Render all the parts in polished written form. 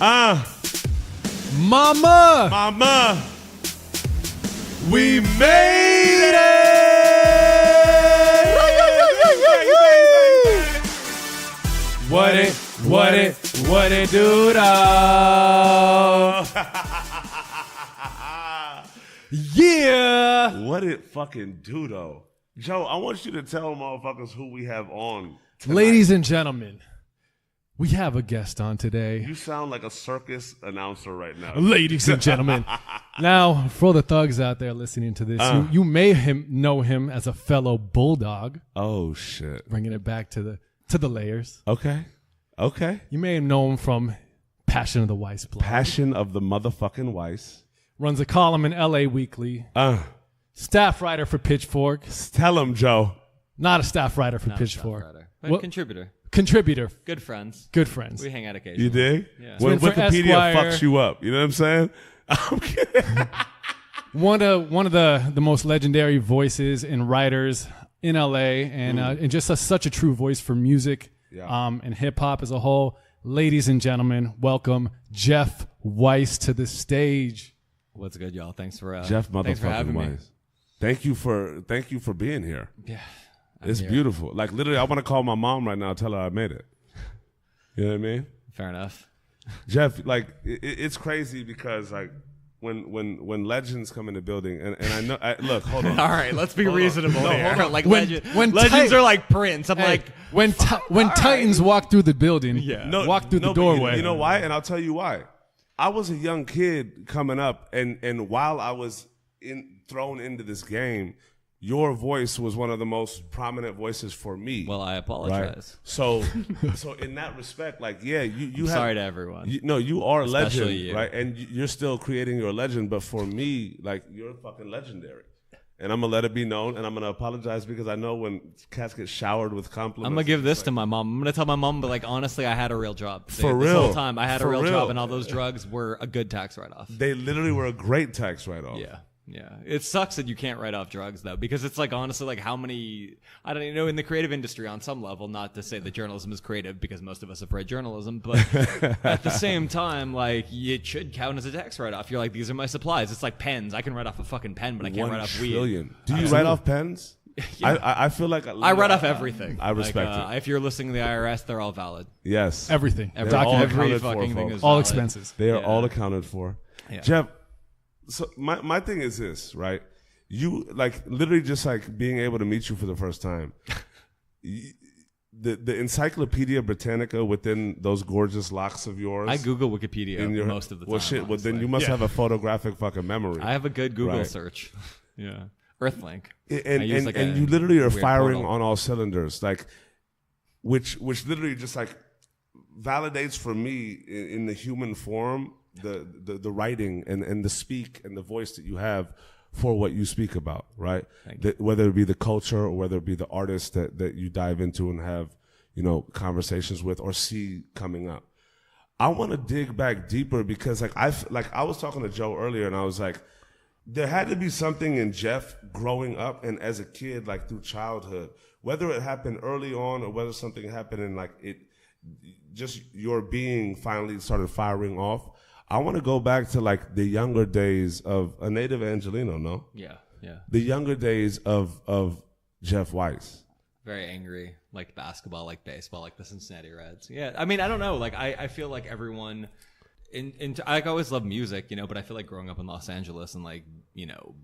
Mama. Mama. We made it. What it do, dog? Yeah. What it fucking do, though? Joe, I want you to tell motherfuckers who we have on tonight. Ladies and gentlemen, we have a guest on today. You sound like a circus announcer right now. Ladies and gentlemen. Now, for the thugs out there listening to this, you may know him as a fellow bulldog. Oh, shit. Bringing it back to the layers. Okay. You may know him from Passion of the Weiss blog. Passion of the motherfucking Weiss. Runs a column in LA Weekly. Staff writer for Pitchfork. Tell him, Joe. Not a staff writer for Pitchfork. But contributor. Good friends. We hang out occasionally. You dig? Yeah. When Wikipedia Esquire. fucks you up. You know what I'm saying? I'm kidding. One of the most legendary voices and writers in LA, and just such a true voice for music and hip hop as a whole. Ladies and gentlemen, welcome Jeff Weiss to the stage. What's good, y'all? Thanks for Jeff thanks for having me. Weiss. Thank you for being here. Yeah. It's beautiful. Like literally, I want to call my mom right now and tell her I made it. You know what I mean? Fair enough. Jeff, like it's crazy because like when legends come in the building and I know look, hold on. All right, let's be reasonable here. Like when legends are like Prince. I'm like when Titans walk through the building, walk through the doorway. You know why? And I'll tell you why. I was a young kid coming up, and while I was thrown into this game, your voice was one of the most prominent voices for me. Well, I apologize. Right? So in that respect, like, yeah, you have, sorry to everyone. You are a legend, you. right? And you're still creating your legend, but for me, like, you're fucking legendary. And I'm going to let it be known, and I'm going to apologize because I know when cats get showered with compliments. I'm going to give this to my mom. I'm going to tell my mom, but like honestly, I had a real job. For this real. whole time, I had a real job, and all those drugs were a good tax write-off. They literally were a great tax write-off. Yeah. It sucks that you can't write off drugs, though, because it's like, honestly, like how many, I don't even know, in the creative industry on some level, not to say that journalism is creative because most of us have read journalism, but at the same time, like, it should count as a tax write-off. You're like, these are my supplies. It's like pens. I can write off a fucking pen, but I can't write off weed. 1 trillion. Do you write off pens? Yeah. I feel like I write off everything. I respect it. If you're listening to the IRS, they're all valid. Yes. Everything. They're all Every accounted fucking for, thing folks. is All valid. expenses. They are all accounted for. Yeah. Jeff, so my thing is this, right? You like literally just like being able to meet you for the first time. The Encyclopedia Britannica within those gorgeous locks of yours. I Google Wikipedia most of the time. Well, shit. Well, then you must have a photographic fucking memory. I have a good Google search. Yeah. Earthlink. And you literally are firing on all cylinders, like, which literally just like validates for me in the human form the writing and the speak and the voice that you have for what you speak about, right? Whether it be the culture or whether it be the artists that you dive into and have, conversations with or see coming up. I want to dig back deeper because I was talking to Joe earlier and I was like, there had to be something in Jeff growing up and as a kid, like through childhood, whether it happened early on or whether something happened and like it, just your being finally started firing off. I want to go back to like the younger days of a native Angelino, no? Yeah. The younger days of Jeff Weiss. Very angry, like basketball, like baseball, like the Cincinnati Reds. Yeah, I mean, I don't know. Like, I feel like everyone, I always love music, but I feel like growing up in Los Angeles and like,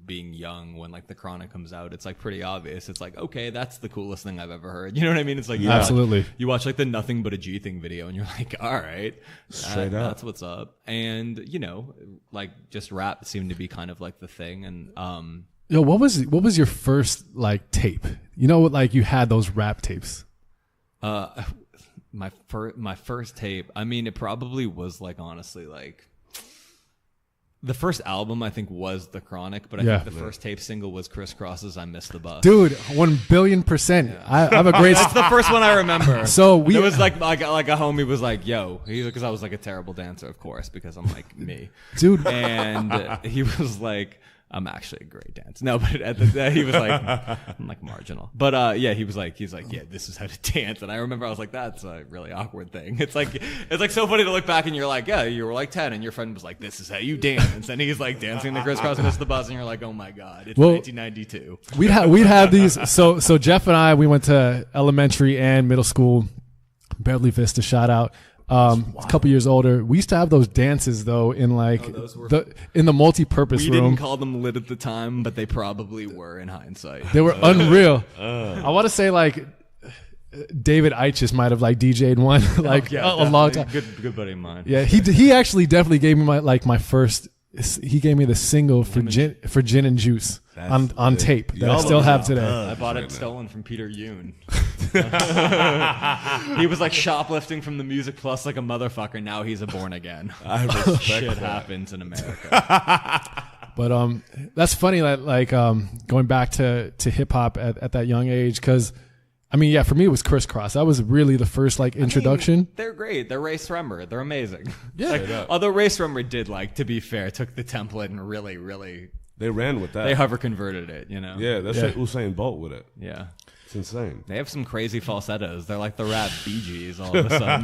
being young when like The Chronic comes out, it's like pretty obvious. It's like, okay, that's the coolest thing I've ever heard. You know what I mean? It's like, absolutely. You watch like the Nothing But a G Thing video and you're like, all right, straight up. That's what's up. And, like just rap seemed to be kind of like the thing. And, Yo, what was your first like tape? Like you had those rap tapes. My first tape. I mean, it probably was like honestly like the first album. I think was The Chronic, but I think the first tape single was Criss Cross's "I Missed the Bus." Dude, 1,000,000,000%. Yeah. I have a great. That's the first one I remember. So it was like a homie was like, "Yo," because I was like a terrible dancer, of course, because I'm like me, dude, and he was like. I'm actually a great dancer. No, but at the he was like, I'm like marginal. But yeah, he's like, yeah, this is how to dance. And I remember I was like, that's a really awkward thing. It's like so funny to look back and you're like, yeah, you were like 10 and your friend was like, this is how you dance. And he's like dancing the crisscross miss the bus and you're like, oh my God, it's 1992. We'd have these. So Jeff and I, we went to elementary and middle school, Beverly Vista, shout out. A couple years older. We used to have those dances though in like in the multi-purpose room. We didn't call them lit at the time, but they probably were in hindsight. They were unreal. I want to say like David Eiches might have like DJ'd one like a long time. Good buddy of mine. Yeah, he actually definitely gave me my first. He gave me the single for Gin and Juice on tape that I still have today. I bought it stolen from Peter Yoon. He was like shoplifting from the Music Plus like a motherfucker. Now he's a born again. I respect Shit that. happens in America. But that's funny that like going back to hip hop at that young age, because I mean, yeah, for me it was Crisscross. That was really the first like introduction. I mean, they're great. They're Ray Sremmer. They're amazing. Yeah. Like, although Ray Sremmer did, like, to be fair, took the template and really They ran with that. they hover converted it. You know. Yeah, that's like Usain Bolt with it. Yeah. It's insane. They have some crazy falsettos. They're like the rap Bee Gees all of a sudden.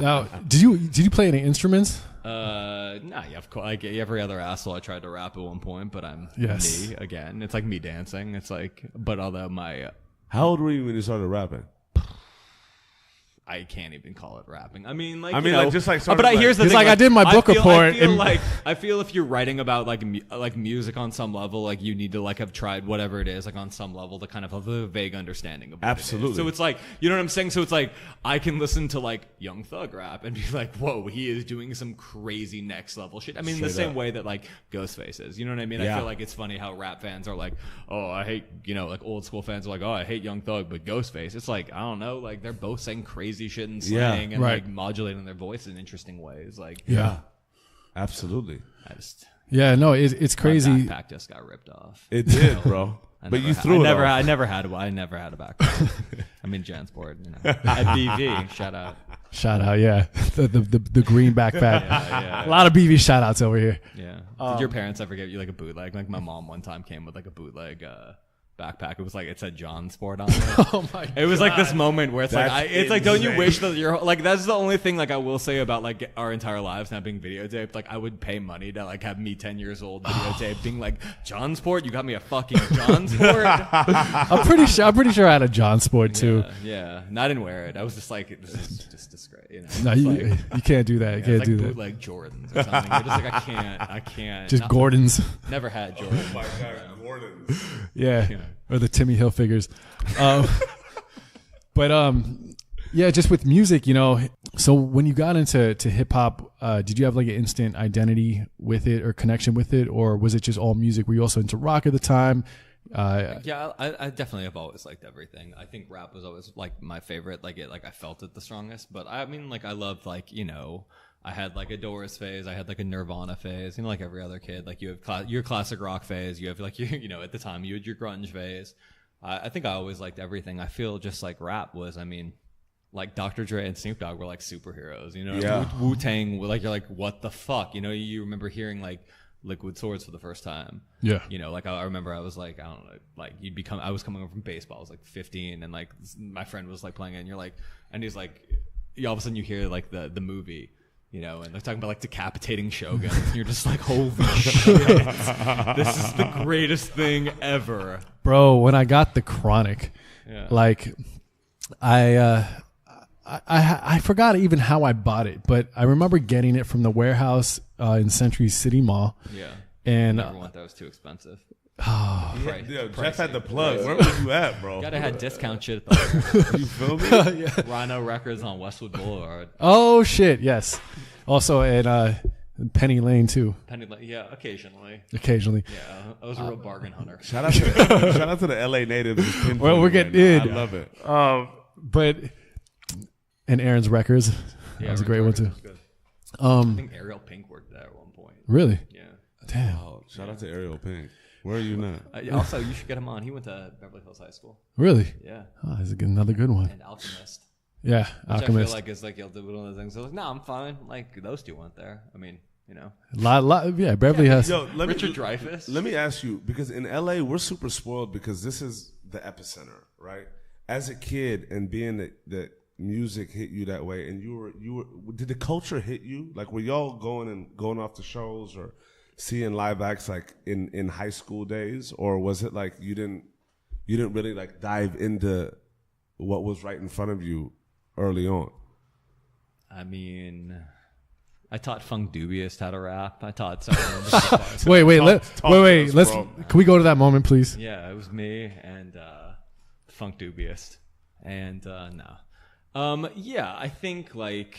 Now, did you play any instruments? Nah, yeah, of course. Like every other asshole, I tried to rap at one point, but I'm me again. It's like me dancing. It's like, but although my How old were you when you started rapping? I can't even call it rapping. I mean, like, like just like. But here's the He's thing. like, I did my book report. I feel if you're writing about like music on some level, like you need to like have tried whatever it is, like on some level to kind of have a vague understanding of what Absolutely. it is. So it's like, you know what I'm saying? So it's like I can listen to like Young Thug rap and be like, whoa, he is doing some crazy next level shit. I mean, the same way that like Ghostface is. You know what I mean? Yeah. I feel like it's funny how rap fans are like, oh, I hate, like old school fans are like, oh, I hate Young Thug, but Ghostface. It's like, I don't know, like they're both saying crazy shit and slang. And like modulating their voice in interesting ways, like absolutely. It's crazy. My backpack just got ripped off. It did, bro. But you threw it. I never had a backpack. I mean, Jansport, at BV. Shout out, yeah. The green backpack. A lot of BV shout outs over here. Yeah. Did your parents ever give you like a bootleg? Like my mom one time came with like a bootleg backpack. It was like it said John Sport on it. Oh my God. It was like this moment where it's That's like don't you wish that you're like that's the only thing like I will say about like our entire lives not being videotaped. Like I would pay money to like have me 10 years old videotaped being like John Sport, you got me a fucking John Sport. I'm pretty sure I had a John Sport too. Yeah. And I didn't wear it. I was just like this is just disgrace. No, you can't do that. You can't do that. Like Jordans or something. You're just like I can't. Just Gordons. Never had Jordans. Oh my God, Gordon's. Yeah. Or the Timmy Hilfigers. But yeah, just with music, so when you got into hip hop, did you have like an instant identity with it or connection with it, or was it just all music? Were you also into rock at the time? Yeah, I definitely have always liked everything. I think rap was always like my favorite. Like I felt it the strongest. But I mean, like I loved like I had like a Doors phase. I had like a Nirvana phase. Like every other kid, like you have your classic rock phase. You have like at the time you had your grunge phase. I think I always liked everything. I feel just like rap was. I mean, like Dr. Dre and Snoop Dogg were like superheroes. Wu-Tang. Like you're like what the fuck. You remember hearing like Liquid Swords for the first time. Yeah. Like I remember I was like, I don't know, like I was coming over from baseball. I was like 15 and like my friend was like playing it and you're like, and he's like, all of a sudden you hear like the movie, and they're talking about like decapitating shoguns and you're just like, holy shit, this is the greatest thing ever. Bro, when I got The Chronic, like I forgot even how I bought it, but I remember getting it from the warehouse in Century City Mall. Yeah. And everyone thought it was too expensive. Oh, Jeff had the plug. Where was you at, bro? Gotta have discount shit at the You feel me? Yeah. Rhino Records on Westwood Boulevard. Oh shit, yes. Also at Penny Lane too. Penny Lane, yeah, occasionally. Yeah, I was a real bargain hunter. Shout out to the LA natives. Well, we're getting in. I love it. But and Aaron's Records. That was a great one too. I think Ariel Pink worked there at one point. Really? Yeah. Damn. Oh, shout out to Ariel Pink. Where are you now? Also, you should get him on. He went to Beverly Hills High School. Really? Yeah. Oh, that's another good one. And Alchemist. Yeah, Which Alchemist. I feel like is like you'll do one of those things. So like, no, I'm fine. Like those two went there. I mean, you know. Yeah, Beverly has. Yo, Richard Dreyfuss. Let me ask you, because in LA we're super spoiled because this is the epicenter, right? As a kid and being that music hit you that way, and you were did the culture hit you? Like, were y'all going off to shows or seeing live acts like in high school days, or was it like you didn't really like dive into what was right in front of you early on? I mean, I taught Funk Dubious how to rap. I taught someone. Wait. Let's. Can we go to that moment, please? Yeah, it was me and Funk Dubious, and no. Yeah, I think like.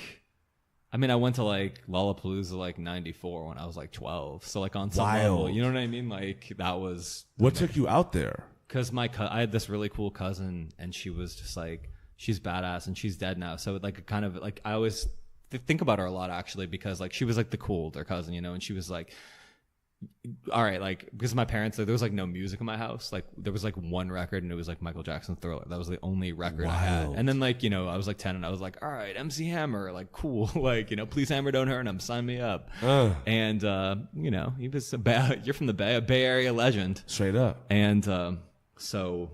I mean, I went to like Lollapalooza like '94 when I was like 12. So like on some level, you know what I mean? Like that was. What took you out there? Because I had this really cool cousin, and she was just like, she's badass, and she's dead now. So like kind of like I always think about her a lot actually, because like she was like the cool older cousin, you know, and she was like, all right, like because my parents, like there was like no music in my house. Like there was like one record, and it was like Michael Jackson's Thriller. That was the only record I had. And then like, you know, I was like 10, and I was like, all right, MC Hammer, like cool, like, you know, Please Hammer Don't Hurt Him, sign me up. And you know, he was you're from the Bay Area legend, straight up. And so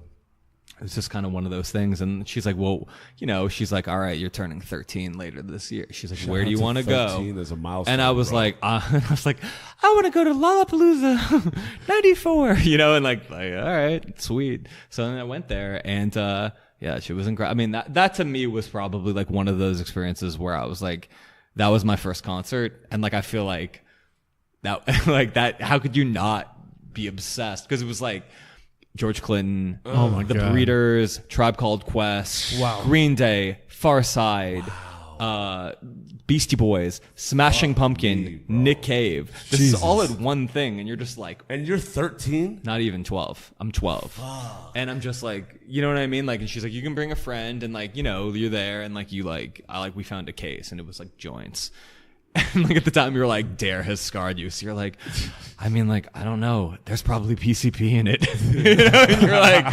it was just kind of one of those things. And she's like, well, you know, she's like, all right, you're turning 13 later this year. She's like, where do you want to go? Is a milestone, and I was like, I want to go to Lollapalooza 94, you know, and like, all right, sweet. So then I went there, and yeah, she was incredible. I mean, that to me was probably like one of those experiences where I was like, that was my first concert. And like, I feel like that, like that, how could you not be obsessed? Because it was like, George Clinton, The Breeders, Tribe Called Quest, Green Day, Far Side, Beastie Boys, Smashing Pumpkin, Nick Cave. This is all in one thing, and you're just like... And you're 13? Not even 12. I'm 12. And I'm just like, you know what I mean? Like, and she's like, you can bring a friend, and like, you know, you're there, and like, we found a case, and it was like joints. And like at the time you were like, Dare has scarred you. So you're like, I mean, like, I don't know. There's probably PCP in it. You know? And you're like,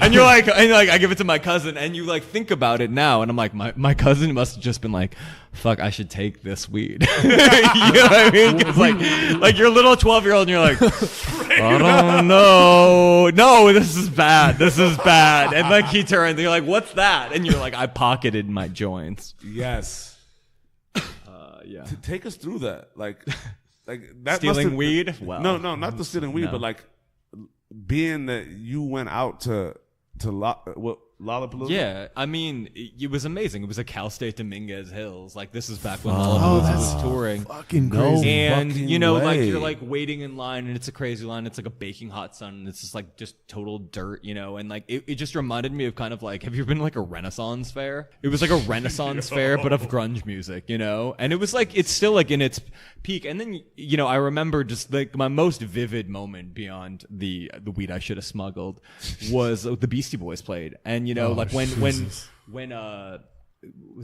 and you're like, I give it to my cousin, and you like think about it now, and I'm like, my cousin must have just been like, fuck, I should take this weed. You know what I mean? 'Cause like you're a little 12-year-old, and you're like, I don't know. No, this is bad. This is bad. And like he turns, and you're like, what's that? And you're like, I pocketed my joints. Yes. Yeah. To take us through that, like that stealing weed. Well, no, not the stealing weed, but like being that you went out to Lollapalooza. Yeah, I mean, it was amazing. It was at Cal State Dominguez Hills. Like this is back when Lollapalooza was touring. Fucking crazy. And you know, like you're like waiting in line, and it's a crazy line. It's like a baking hot sun, and it's just like total dirt, you know. And like it just reminded me of kind of like, have you been to like a Renaissance fair? It was like a Renaissance fair, but of grunge music, you know. And it was like it's still like in its peak. And then you know, I remember just like my most vivid moment beyond the weed I should have smuggled was the Beastie Boys played. And you know, like when was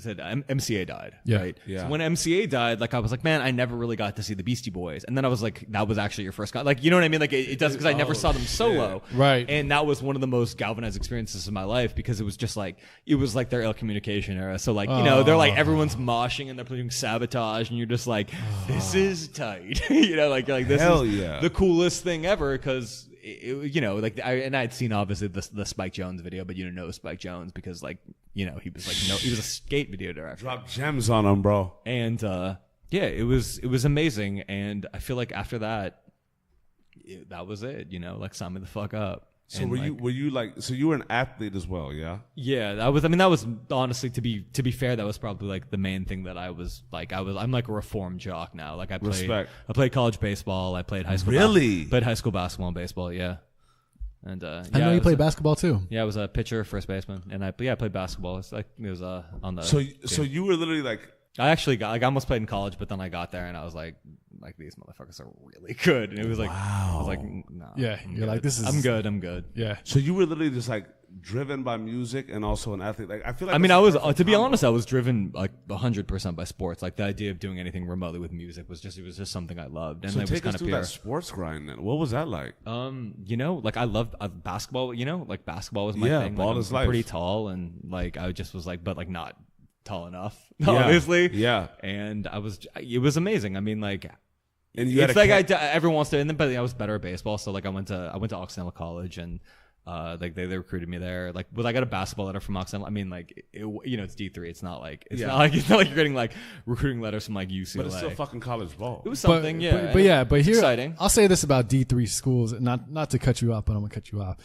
it MCA died, right? Yeah. So when MCA died, like I was like, man, I never really got to see the Beastie Boys. And then I was like, that was actually your first like, you know what I mean? Like it does, because I never saw them solo, right? And that was one of the most galvanized experiences of my life, because it was just like, it was like their ill communication era. So like, you know, they're like, everyone's moshing and they're playing Sabotage, and you're just like, this is tight. You know, like this is the coolest thing ever, because you know, like I'd seen obviously the Spike Jonze video, but you didn't know Spike Jonze because, like, you know, he was like, he was a skate video director. Drop gems on him, bro. And yeah, it was amazing. And I feel like after that, that was it. You know, like sign me the fuck up. So were you an athlete as well? Yeah. Yeah, that was honestly, to be fair, that was probably like the main thing that I was like. I'm like a reformed jock now. Like I played college baseball. I played high school. Played high school basketball and baseball. Yeah. And I know you played basketball too. Yeah, I was a pitcher, first baseman, and I played basketball. It's like it was on the. So you were literally like. I actually got, like, I almost played in college, but then I got there and I was like these motherfuckers are really good. And it was like, wow. I was like, no. Yeah, you're like, this is. I'm good. Yeah. So you were literally just like driven by music and also an athlete. Like I feel like. I mean, I was to be honest, I was driven like 100% by sports. Like the idea of doing anything remotely with music was just something I loved. And so it take was kind us of through that sports grind then. What was that like? You know, like I loved basketball. You know, like basketball was my thing. Ball like, is I'm life. Pretty tall, and like I just was like, but like not tall enough, obviously. Yeah. And it was amazing. I mean, like And you it's like everyone wants to, but I was better at baseball. So like I went to Occidental College, and like they recruited me there. Like, I got a basketball letter from Occidental. I mean, like it's D3. It's not like not like you're getting like recruiting letters from like UCLA. But it's still fucking college ball. It was something, but here, exciting. I'll say this about D3 schools, not to cut you off, but I'm gonna cut you off.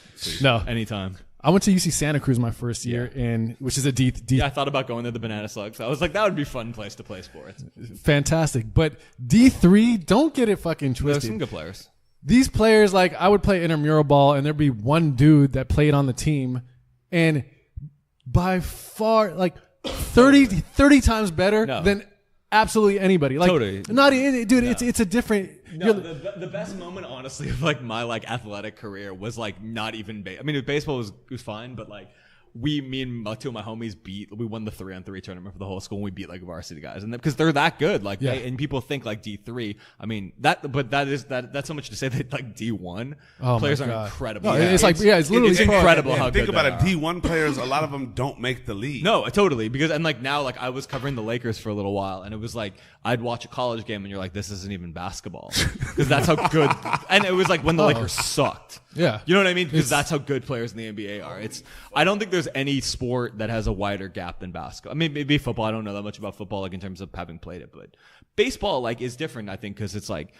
No, anytime. I went to UC Santa Cruz my first year, which is a D. Yeah, I thought about going to the Banana Slugs. I was like, that would be a fun place to play sports. Fantastic, but D3, don't get it fucking twisted. There's some good players. These players, like, I would play intramural ball, and there'd be one dude that played on the team, and by far, like, 30 times better than absolutely anybody. Like, totally. Dude, it's a different. No, the best moment, honestly, of like my like athletic career was like not even. I mean, baseball was fine, but like me and two of my homies we won the 3-on-3 tournament for the whole school, and we beat like varsity guys, and because they're that good, like and people think like D3. I mean that's so much to say that like D1 players are incredible. No, it's literally it's incredible how think good about it. D1 players, a lot of them don't make the league. No, totally, because and like now like I was covering the Lakers for a little while, and it was like I'd watch a college game, and you're like, this isn't even basketball, because that's how good. And it was like when the Lakers sucked. Yeah, you know what I mean? Because that's how good players in the NBA are. I don't think there's any sport that has a wider gap than basketball. I mean, maybe football. I don't know that much about football, like in terms of having played it, but baseball like is different. I think because it's like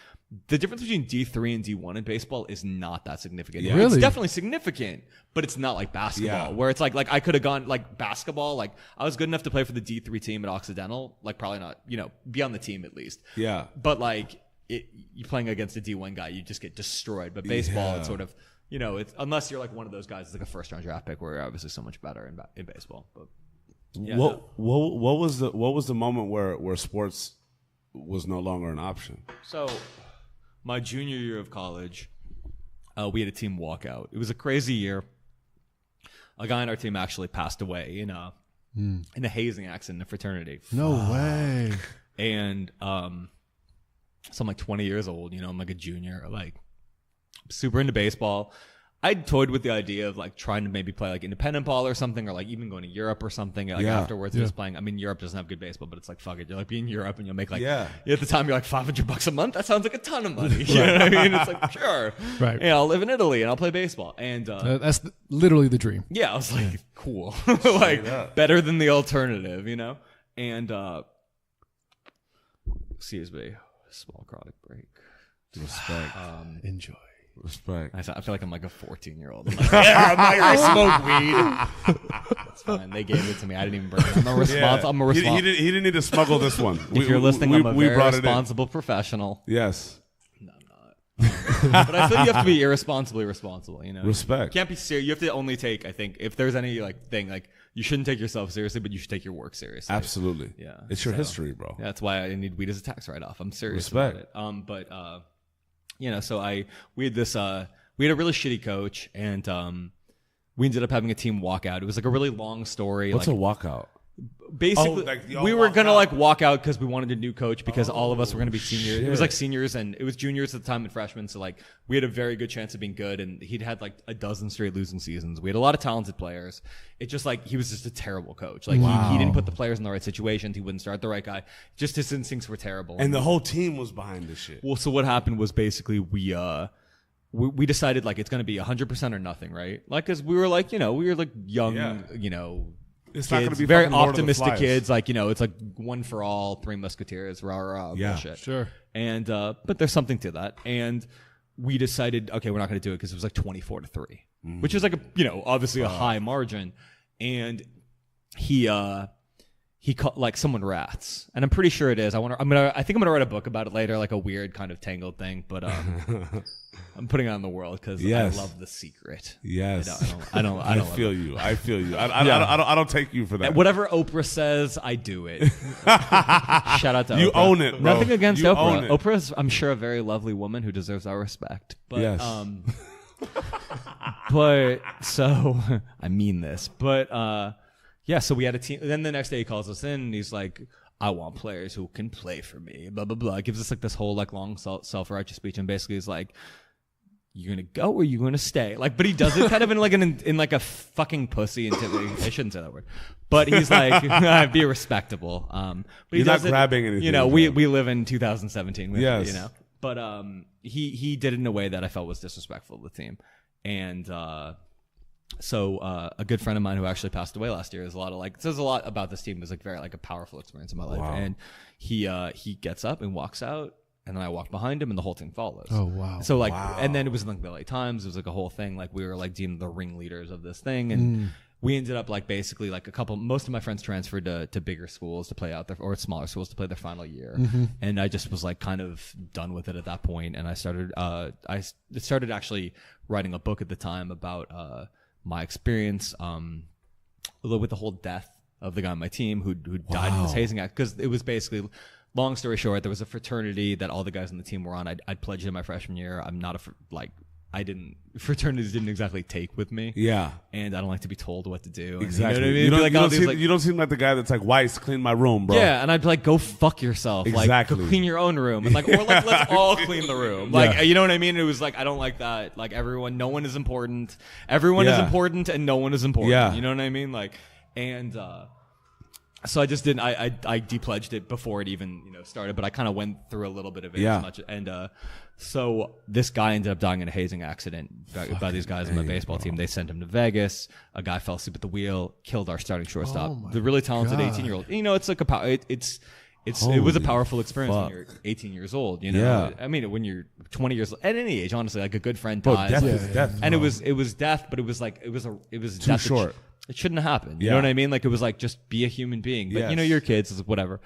the difference between D3 and D1 in baseball is not that significant. Yeah. Really? It's definitely significant, but it's not like basketball where it's like I could have gone like basketball. Like I was good enough to play for the D3 team at Occidental. Like probably not, be on the team at least. Yeah. But like you're playing against a D1 guy, you just get destroyed. But baseball, it's sort of. It's unless you're like one of those guys, it's like a first-round draft pick where you're obviously so much better in baseball. But what was the moment where sports was no longer an option? So, my junior year of college, we had a team walkout. It was a crazy year. A guy on our team actually passed away in a hazing accident in a fraternity. No way. And so I'm like 20 years old. I'm like a junior, like. Super into baseball. I toyed with the idea of like trying to maybe play like independent ball or something, or like even going to Europe or something. Like afterwards, just playing. I mean, Europe doesn't have good baseball, but it's like fuck it. You're like being in Europe and you'll make like at the time you're like $500 a month. That sounds like a ton of money. You know what I mean? It's like sure, right? Yeah, I'll live in Italy and I'll play baseball. And that's literally the dream. Yeah, I was like, cool, like better than the alternative, And excuse me, small chronic break. Respect. Enjoy. Respect. I feel like I'm like a 14-year-old. I'm like, I smoke weed. That's fine. They gave it to me. I didn't even bring it. I'm a responsible. He didn't need to smuggle this one. If you're listening, I'm a very responsible professional. Yes. No, I'm not. But I feel you have to be irresponsibly responsible. Respect. You can't be serious. You have to only take. I think if there's any like thing like you shouldn't take yourself seriously, but you should take your work seriously. Absolutely. Yeah. It's your history, bro. Yeah, that's why I need weed as a tax write-off. I'm serious Respect. about it. But so we had this we had a really shitty coach, and we ended up having a team walkout. It was like a really long story. What's a walkout? Basically, we were gonna like walk out because we wanted a new coach because all of us were gonna be seniors. It was like seniors and it was juniors at the time and freshmen. So like we had a very good chance of being good, and he'd had like a dozen straight losing seasons. We had a lot of talented players. It just like he was just a terrible coach. Like he didn't put the players in the right situations. He wouldn't start the right guy. Just his instincts were terrible. And the whole team was behind this shit. Well, so what happened was basically we decided like it's gonna be 100% or nothing, right? Like because we were like we were like young, It's kids, not going to be very optimistic kids. Like it's like one for all, Three Musketeers, bullshit. Sure. And but there's something to that. And we decided, okay, we're not going to do it because it was like 24-3, which is like obviously a high margin. And he called like someone rats, and I'm pretty sure it is. I think I'm gonna write a book about it later, like a weird kind of tangled thing. But I'm putting it on the world because I love the secret. Yes, I feel you. I don't take you for that. Whatever Oprah says, I do it. Shout out to you Oprah. own it, bro. Nothing against you Oprah. Oprah's, I'm sure, a very lovely woman who deserves our respect. But, yes. But so I mean this, but yeah. So we had a team. Then the next day he calls us in and he's like, I want players who can play for me. Blah blah blah. Gives us like this whole like long self-righteous speech, and basically is like, you're gonna go or you're gonna stay. Like, but he does it kind of in like a fucking pussy intimidating. I shouldn't say that word, but he's like, be respectable. But you're not grabbing anything. We live in 2017. Yes. But he did it in a way that I felt was disrespectful to the team. And so a good friend of mine who actually passed away last year says a lot about this team. It was like very like a powerful experience in my life. Wow. And he gets up and walks out, and then I walk behind him, and the whole team follows. Oh wow! So like, and then it was in like the LA Times. It was like a whole thing. Like we were like deemed the ringleaders of this thing, and we ended up like basically like most of my friends transferred to bigger schools to play out there, or smaller schools to play their final year. And I just was like kind of done with it at that point. And I started actually writing a book at the time about my experience with the whole death of the guy on my team who died in this hazing act. Because it was basically, long story short, there was a fraternity that all the guys on the team were on. I'd pledged in my freshman year. I'm not fraternities didn't exactly take with me. Yeah. And I don't like to be told what to do. Exactly. You know what I mean? You don't seem like the guy that's like, Weiss, clean my room, bro. Yeah, and I'd be like, go fuck yourself. Exactly. Like, go clean your own room. And like, or like, let's all clean the room. Like, you know what I mean? It was like, I don't like that. Like, no one is important. Everyone is important and no one is important. Yeah. You know what I mean? Like, and so I just didn't, I de-pledged it before it even, started, but I kind of went through a little bit of it as much. And, so this guy ended up dying in a hazing accident by these guys on my baseball team. They sent him to Vegas. A guy fell asleep at the wheel, killed our starting shortstop. The really talented 18-year-old. It's like it was a powerful experience when you're 18 years old. Yeah. I mean, when you're 20 years old, at any age, honestly, like a good friend dies. Death is death. And it was death, but it was too death short. It shouldn't have happened. You know what I mean? Like it was like just be a human being. But your kids, it's whatever.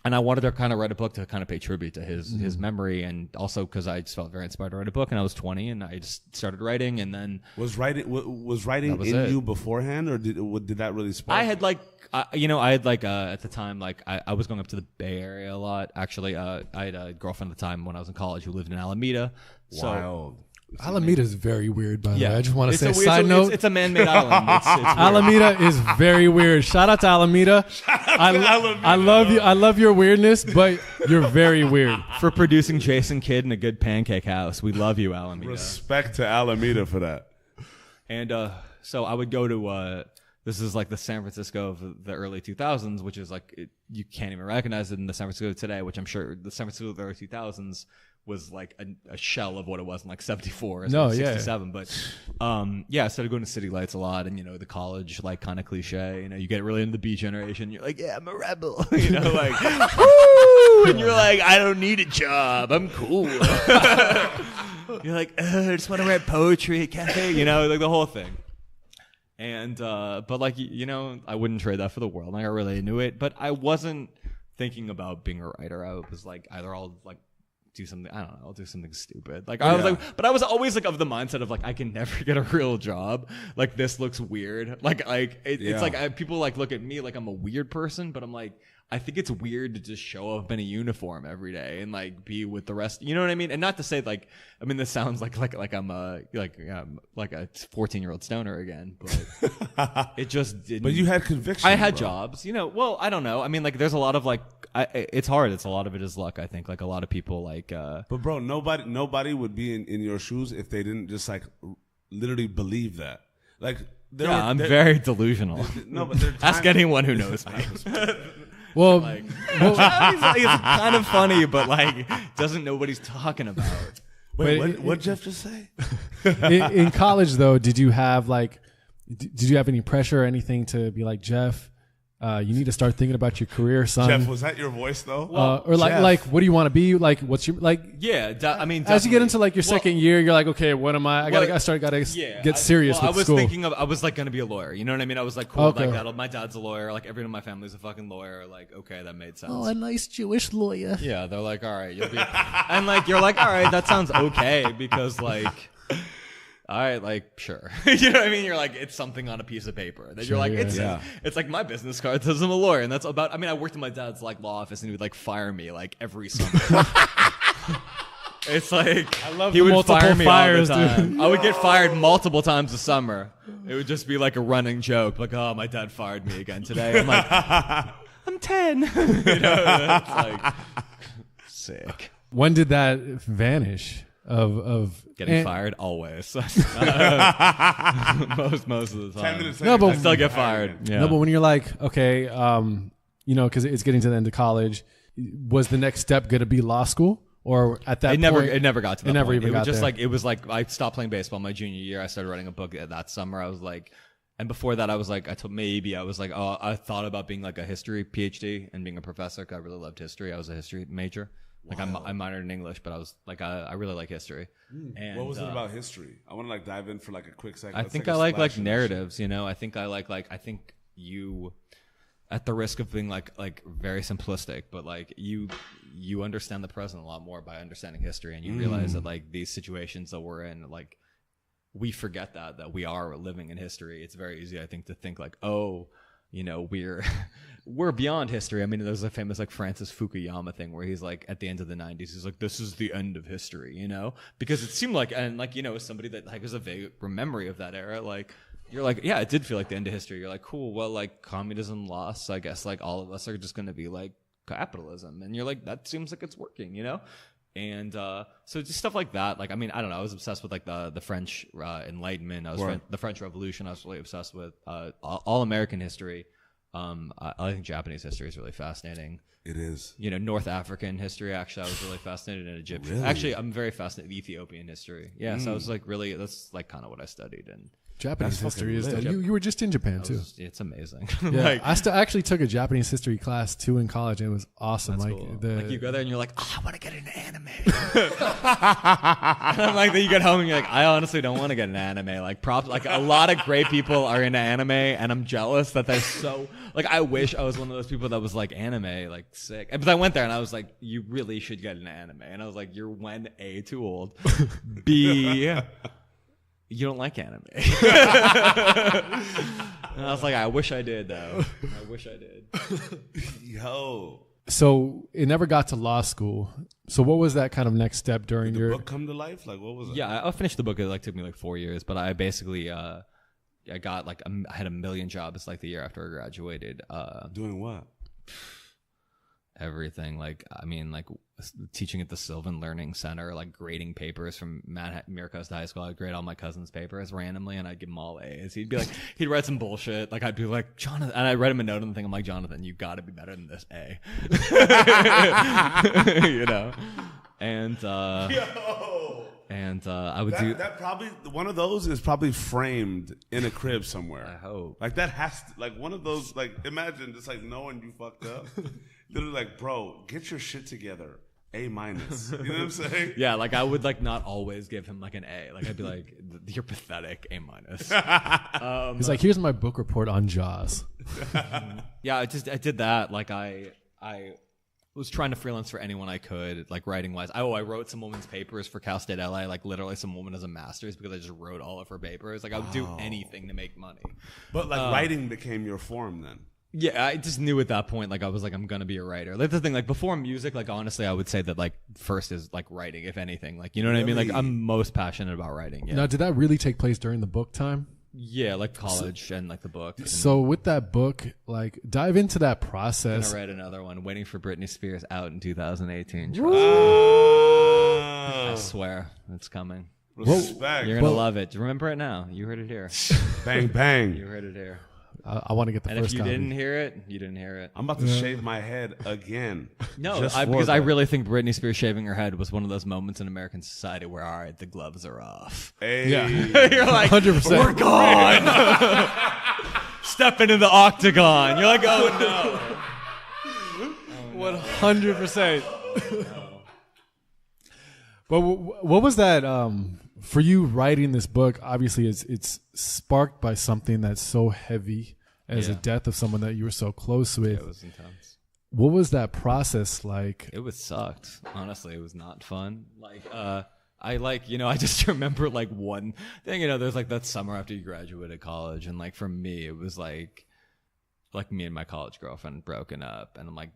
And I wanted to kind of write a book to kind of pay tribute to his memory, and also because I just felt very inspired to write a book. And I was 20, and I just started writing. And then was writing in you beforehand, or did that really spark? I had at the time, like I was going up to the Bay Area a lot. Actually, I had a girlfriend at the time when I was in college who lived in Alameda. Wild. Alameda is very weird, by the way. I just want to say, side note, it's a man-made island. It's Alameda is very weird. Shout out to Alameda. I love you. I love your weirdness, but you're very weird. For producing Jason Kidd and a good pancake house, we love you, Alameda. Respect to Alameda for that. And so I would go to this is like the San Francisco of the early 2000s, which is like you can't even recognize it in the San Francisco today, which I'm sure the San Francisco of the early 2000s was like a shell of what it was in like 74 or 67. But I started going to City Lights a lot, and the college like kind of cliche. You get really into the beat generation. You're like, yeah, I'm a rebel. Like, woo! And you're like, I don't need a job. I'm cool. You're like, I just want to write poetry at cafe. Like the whole thing. And but like I wouldn't trade that for the world. Like I really knew it, but I wasn't thinking about being a writer. I was like, either I'll like do something, I don't know, I'll do something stupid. Like I was like, but I was always like of the mindset of like, I can never get a real job. Like this looks weird. It's like people like look at me like I'm a weird person, but I'm like, I think it's weird to just show up in a uniform every day and like be with the rest. You know what I mean? And not to say like, I mean, this sounds like I'm a 14-year-old stoner again, but it just didn't. But you had conviction. I had jobs, well, I don't know. I mean, like there's a lot of like, it's hard. It's a lot of it is luck. I think like a lot of people like, but bro, nobody would be in your shoes if they didn't just like literally believe that. Like, I'm very delusional. No, but ask anyone who knows me. Well, it's kind of funny, but like doesn't know what he's talking about. Wait, what Jeff just say? In college, though, did you have any pressure or anything to be like, Jeff, you need to start thinking about your career, son? Jeff, was that your voice though? Or like, what do you want to be? Like, what's your like? Yeah, I mean, as you get into like your second year, you're like, okay, what am I? I gotta get serious with school. I was like gonna be a lawyer. You know what I mean? I was like, cool, okay. Like that. My dad's a lawyer. Like everyone in my family's a fucking lawyer. Like, okay, that made sense. Oh, a nice Jewish lawyer. Yeah, they're like, all right, you'll be, and like you're like, all right, that sounds okay because like. All right, like sure, you know what I mean. You're like it's something on a piece of paper that you're like it's like my business card says I'm a lawyer, and that's about. I mean, I worked in my dad's like law office, and he would like fire me like every summer. It's like I love he would fire me fires, all the time. dude. I would get fired multiple times a summer. It would just be like a running joke, like oh my dad fired me again today. I'm like I'm 10. It's like sick. When did that vanish? Of getting fired always most of the time. 10 minutes no, but I still get fired. Yeah. No, but when you're like, okay, because it's getting to the end of college, was the next step going to be law school, Or at that point, point, it never got to that. It never point. even got It was just there. like it was like I stopped playing baseball my junior year. I started writing a book that summer. I was like, and before that, I was like, I was like, oh, I thought about being like a history PhD and being a professor. 'Cause I really loved history. I was a history major. Like I minored in English, but I was like, I really like history. And, what was it about history? I want to like dive in for like a quick second. I think I like narratives. You know, I think I think you, at the risk of being like very simplistic, but like you understand the present a lot more by understanding history, and you realize that like these situations that we're in, like we forget that we are living in history. It's very easy, I think, to think like, oh, you know, we're beyond history. I mean, there's a famous like Francis Fukuyama thing where he's like at the end of the 90s, he's like, this is the end of history, you know, because it seemed like, and like, you know, as somebody that like has a vague memory of that era, like you're like, yeah, it did feel like the end of history. You're like, cool. Well, like communism lost. I guess like all of us are just going to be like capitalism. And you're like, that seems like it's working, you know? And so just stuff like that. Like, I mean, I don't know. I was obsessed with like the French Enlightenment. The French Revolution. I was really obsessed with all American history. I think Japanese history is really fascinating. It is. You know, North African history. Actually, I was really fascinated in Egyptian. Really? Actually, I'm very fascinated with Ethiopian history. Yeah, so I was like really. That's like kind of what I studied. And Japanese That's history is fucking that you were just in Japan too. it's amazing. Yeah, like, I actually took a Japanese history class too in college, and it was awesome. that's Like cool. the Like you go there and you're like, oh, I want to get into anime. And I'm like, then you get home and you're like, I honestly don't want to get into anime. Like props, like a lot of great people are into anime, and I'm jealous that they're so like. I wish I was one of those people that was like anime, like sick. But I went there and I was like, you really should get into anime, and I was like, you're when A, too old, B, you don't like anime. And I was like, I wish I did, though. I wish I did. Yo. So it never got to law school. So what was that kind of next step during Did your the book come to life? Like, what was it? Yeah, I finished the book. It like took me like 4 years, but I basically I got like I had a million jobs like the year after I graduated. Doing what? Everything. Like, I mean, like teaching at the Sylvan Learning Center, like grading papers from Miracosta High School. I'd grade all my cousin's papers randomly, and I'd give them all A's. He'd be like, he'd write some bullshit. Like, I'd be like, Jonathan, and I'd write him a note on the thing. I'm like, Jonathan, you got to be better than this A. You know? And, Yo. and I would do That probably, one of those is probably framed in a crib somewhere. I hope. Like, that has to, like, one of those, like, imagine just, like, knowing you fucked up. Literally, like, bro, get your shit together. A-. You know what I'm saying? Yeah, like I would like not always give him like an A. Like I'd be like, you're pathetic, A-. He's like, here's my book report on Jaws. Yeah, I did that. Like I was trying to freelance for anyone I could, like writing wise. I wrote some woman's papers for Cal State LA, like literally some woman as a master's because I just wrote all of her papers. Like I would do anything to make money. But, like, writing became your form then. Yeah, I just knew at that point, like I was like, I'm gonna be a writer. Like the thing, like before music, like honestly, I would say that like first is like writing, if anything. Like, you know what I mean? Like I'm most passionate about writing. Yeah. Now, did that really take place during the book time? Yeah, like college and like the book. So with that book, like dive into that I'm process. gonna write another one. Waiting for Britney Spears out in 2018. Trust me. I swear it's coming. Respect. You're gonna love it. Remember it now. You heard it here. Bang, bang. You heard it here. I want to get the And first if you copy. didn't hear it, you didn't hear it. I'm about to shave my head again. No, Just because for I that. really think Britney Spears shaving her head was one of those moments in American society where, all right, the gloves are off. Hey. Yeah. You're like, 100%. we're gone. Step into the octagon. You're like, oh no. 100%. But what was that for you writing this book? Obviously, it's sparked by something that's so heavy as the death of someone that you were so close with. It was intense. What was that process like? It was sucked. Honestly, it was not fun. Like, I just remember like one thing, there's like that summer after you graduated college. And like for me, it was like me and my college girlfriend broken up, and I'm like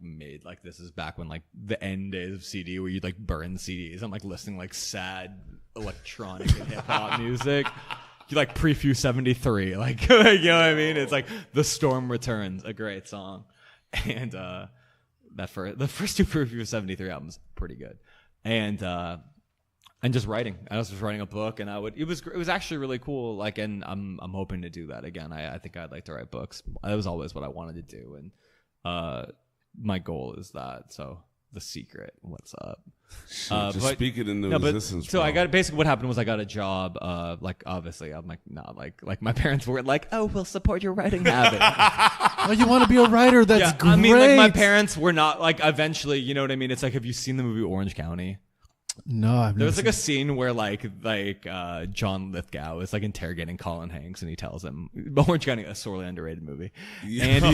this is back when like the end days of CD where you'd like burn CDs. I'm like listening like sad electronic and hip hop music. You like Prefuse 73, like you know what I mean? It's like The Storm Returns, a great song, and the first two Prefuse 73 albums pretty good, and just writing. I was just writing a book, and it was actually really cool. Like, and I'm hoping to do that again. I think I'd like to write books. That was always what I wanted to do, and my goal is that. So The Secret. What's up? Just speak it into existence. So I got basically what happened was I got a job. Like obviously I'm like not like my parents were like, oh, we'll support your writing habit. Oh, you want to be a writer? That's great. I mean, like my parents were not like. Eventually, you know what I mean? It's like, have you seen the movie Orange County? No, there was like a scene where like John Lithgow is like interrogating Colin Hanks, and he tells him Orange County, a sorely underrated movie, and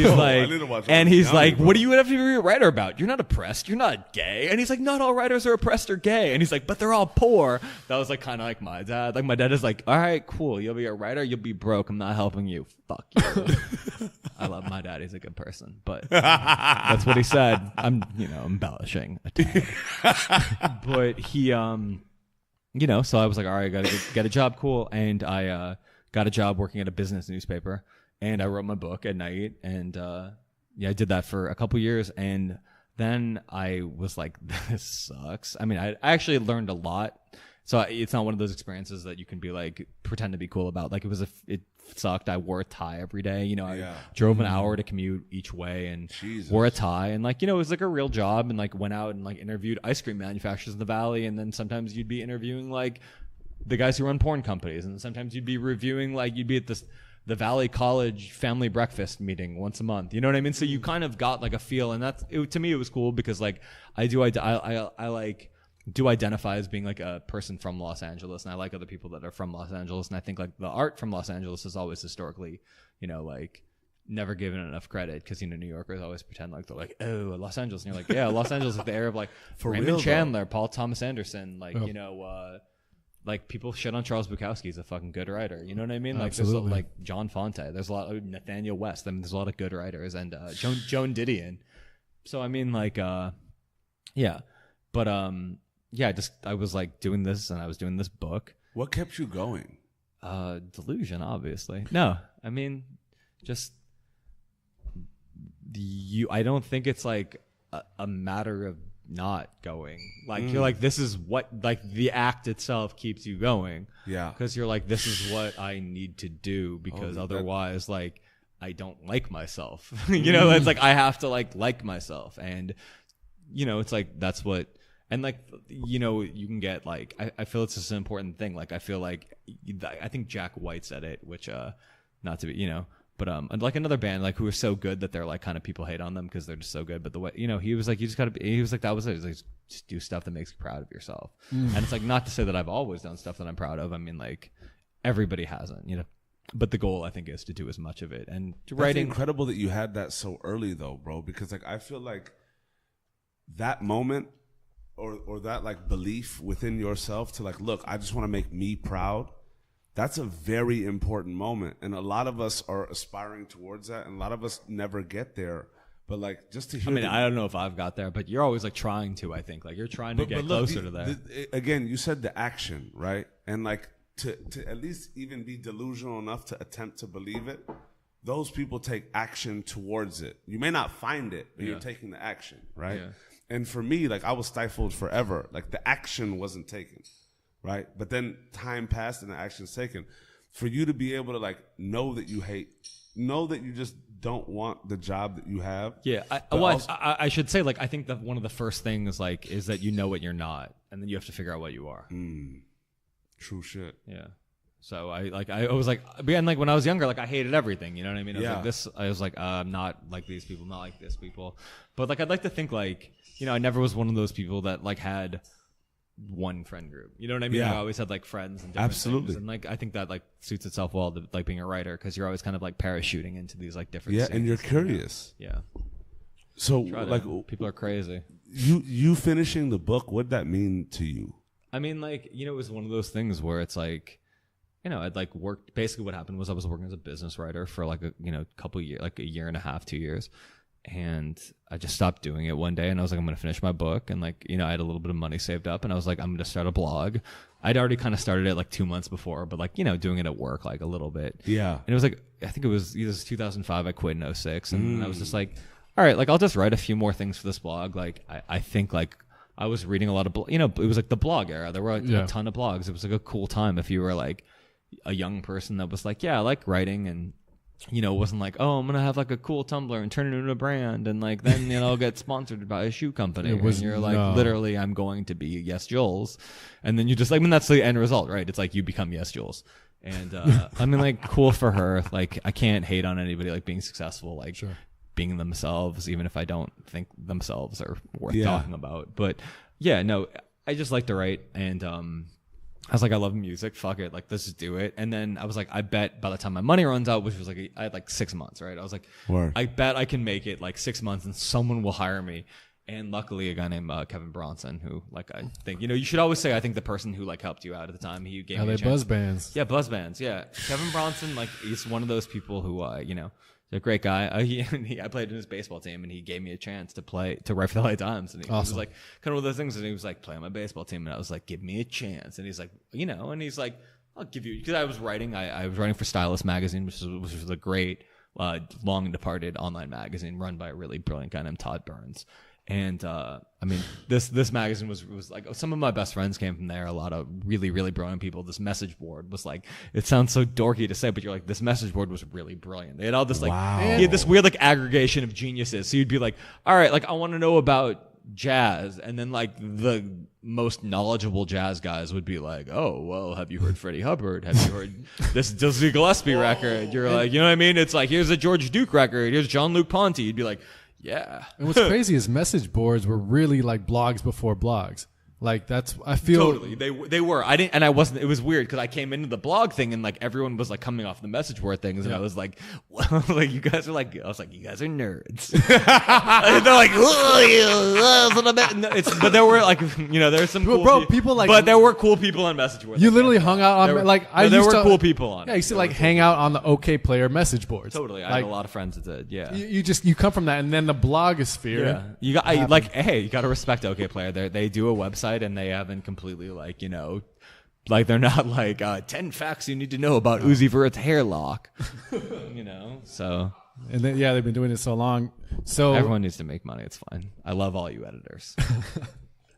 he's like, what do you have to be a writer about? You're not oppressed, you're not gay, and he's like, not all writers are oppressed or gay, and he's like, but they're all poor. That was like kind of like my dad. Like my dad is like, all right, cool, you'll be a writer, you'll be broke, I'm not helping you. Fuck you. I love my dad. He's a good person, but that's what he said. I'm, embellishing a tad. But he, so I was like, all right, I gotta get a job, cool. And I got a job working at a business newspaper, and I wrote my book at night, and I did that for a couple years, and then I was like, this sucks. I mean, I actually learned a lot. So it's not one of those experiences that you can be like pretend to be cool about. Like it sucked. I wore a tie every day. I drove an hour to commute each way and wore a tie. And like, it was like a real job, and like went out and like interviewed ice cream manufacturers in the Valley. And then sometimes you'd be interviewing like the guys who run porn companies. And sometimes you'd be reviewing, like you'd be at the Valley College family breakfast meeting once a month. You know what I mean? So you kind of got like a feel, and to me, it was cool because like I like do identify as being like a person from Los Angeles, and I like other people that are from Los Angeles, and I think like the art from Los Angeles is always historically, like never given enough credit, because New Yorkers always pretend like they're like, oh, Los Angeles, and you're like, yeah, Los Angeles is the air of like Raymond Chandler, Paul Thomas Anderson, like like people shit on Charles Bukowski. He's a fucking good writer. You know what I mean? Like Absolutely. There's like John Fonte. There's a lot of Nathaniel West. I mean, there's a lot of good writers, and Joan Didion. So I mean, like, yeah, but I was like doing this, and I was doing this book. What kept you going? Delusion, obviously. No, I mean, just I don't think it's like a matter of not going. Like you're like, this is what, like the act itself keeps you going. Yeah. Because you're like, this is what I need to do, because otherwise, like, I don't like myself. It's like I have to like myself, and it's like that's what. And like, you can get like, I feel it's just an important thing. Like, I feel like, I think Jack White said it, which, not to be, but, like another band, like who are so good that they're like kind of people hate on them because they're just so good. But the way, he was like, you just gotta be, he was like, that was it. He was like, just do stuff that makes you proud of yourself. And it's like, not to say that I've always done stuff that I'm proud of. I mean, like everybody hasn't, but the goal I think is to do as much of it. And writing. It's incredible that you had that so early though, bro, because like, I feel like that moment, or that like belief within yourself to like, look, I just want to make me proud. That's a very important moment. And a lot of us are aspiring towards that, and a lot of us never get there. But like, just to hear, I mean, I don't know if I've got there, but you're always like trying to, I think, like you're trying to get closer to that. Again, you said the action, right? And like to at least even be delusional enough to attempt to believe it, those people take action towards it. You may not find it, but you're taking the action, right? Yeah. And for me, like I was stifled forever. Like the action wasn't taken, right? But then time passed and the action's taken. For you to be able to like know that you hate, know that you just don't want the job that you have. Yeah. I should say, like, I think that one of the first things like is that what you're not, and then you have to figure out what you are. True shit. Yeah. So I was like, and like when I was younger, like I hated everything. You know what I mean? I was like, I'm not like these people, not like this people. But like, I'd like to think like, I never was one of those people that like had one friend group. You know what I mean? Yeah. I always had like friends and different things. And like, I think that like suits itself well to like being a writer, because you're always kind of like parachuting into these like different scenes. And you're curious. Yeah. So like, people are crazy. You finishing the book, what'd that mean to you? I mean, like, it was one of those things where it's like, I'd like worked. Basically, what happened was I was working as a business writer for like a couple years, like a year and a half, 2 years, and I just stopped doing it one day. And I was like, I'm gonna finish my book, and like I had a little bit of money saved up, and I was like, I'm gonna start a blog. I'd already kind of started it like 2 months before, but like doing it at work like a little bit. Yeah. And it was like, I think it was either 2005. I quit in 2006, and I was just like, all right, like I'll just write a few more things for this blog. Like I think like I was reading a lot of it was like the blog era. There were a ton of blogs. It was like a cool time if you were like a young person that was like, yeah, I like writing, and it wasn't like, oh, I'm gonna have like a cool Tumblr and turn it into a brand, and like then I'll get sponsored by a shoe company. And you're like, literally, I'm going to be Yes Jules, and then you just like, I mean, that's the end result, right? It's like you become Yes Jules, and I mean, like, cool for her. Like, I can't hate on anybody like being successful, like being themselves, even if I don't think themselves are worth talking about. But yeah, no, I just like to write, and I was like, I love music. Fuck it. Like, let's just do it. And then I was like, I bet by the time my money runs out, which was like, I had like 6 months, right? I was like, I bet I can make it like 6 months and someone will hire me. And luckily a guy named Kevin Bronson, who like, I think, you should always say, I think the person who like helped you out at the time, he gave me a chance. Buzz bands. Yeah, buzz bands. Yeah. Kevin Bronson, like, he's one of those people who, a great guy. I played in his baseball team, and he gave me a chance to write for the LA Times. And he was like, kind of one of those things. And he was like, play on my baseball team. And I was like, give me a chance. And he's like, and he's like, I'll give you, because I was writing. I was writing for Stylist magazine, which was a great, long departed online magazine run by a really brilliant guy named Todd Burns. And I mean, this magazine was like, some of my best friends came from there. A lot of really, really brilliant people. This message board was like, it sounds so dorky to say, but you're like, this message board was really brilliant. They had all this like, he had this weird like aggregation of geniuses. So you'd be like, all right, like I want to know about jazz, and then like the most knowledgeable jazz guys would be like, oh well, have you heard Freddie Hubbard? Have you heard this Dizzy Gillespie record? You're like, you know what I mean? It's like, here's a George Duke record, here's Jean-Luc Ponty. You'd be like, yeah. And what's crazy is message boards were really like blogs before blogs. Like that's, I feel totally they were. I didn't, and I wasn't. It was weird because I came into the blog thing and like everyone was like coming off the message board things, and I was like, well, like you guys are like, I was like, you guys are nerds. And they're like, but there were like, there's some cool people like, but there were cool people on message boards. You literally hung out on there were cool people on. Yeah, you used to like hang out on the OK Player message boards. Totally, I had a lot of friends that did. Yeah, you come from that, and then the blogosphere. Yeah, you got you got to respect OK Player. They do a website, and they haven't completely like they're not like 10 facts you need to know about Uzi Vert's hair lock. So and then they've been doing it so long. So everyone needs to make money. It's fine. I love all you editors.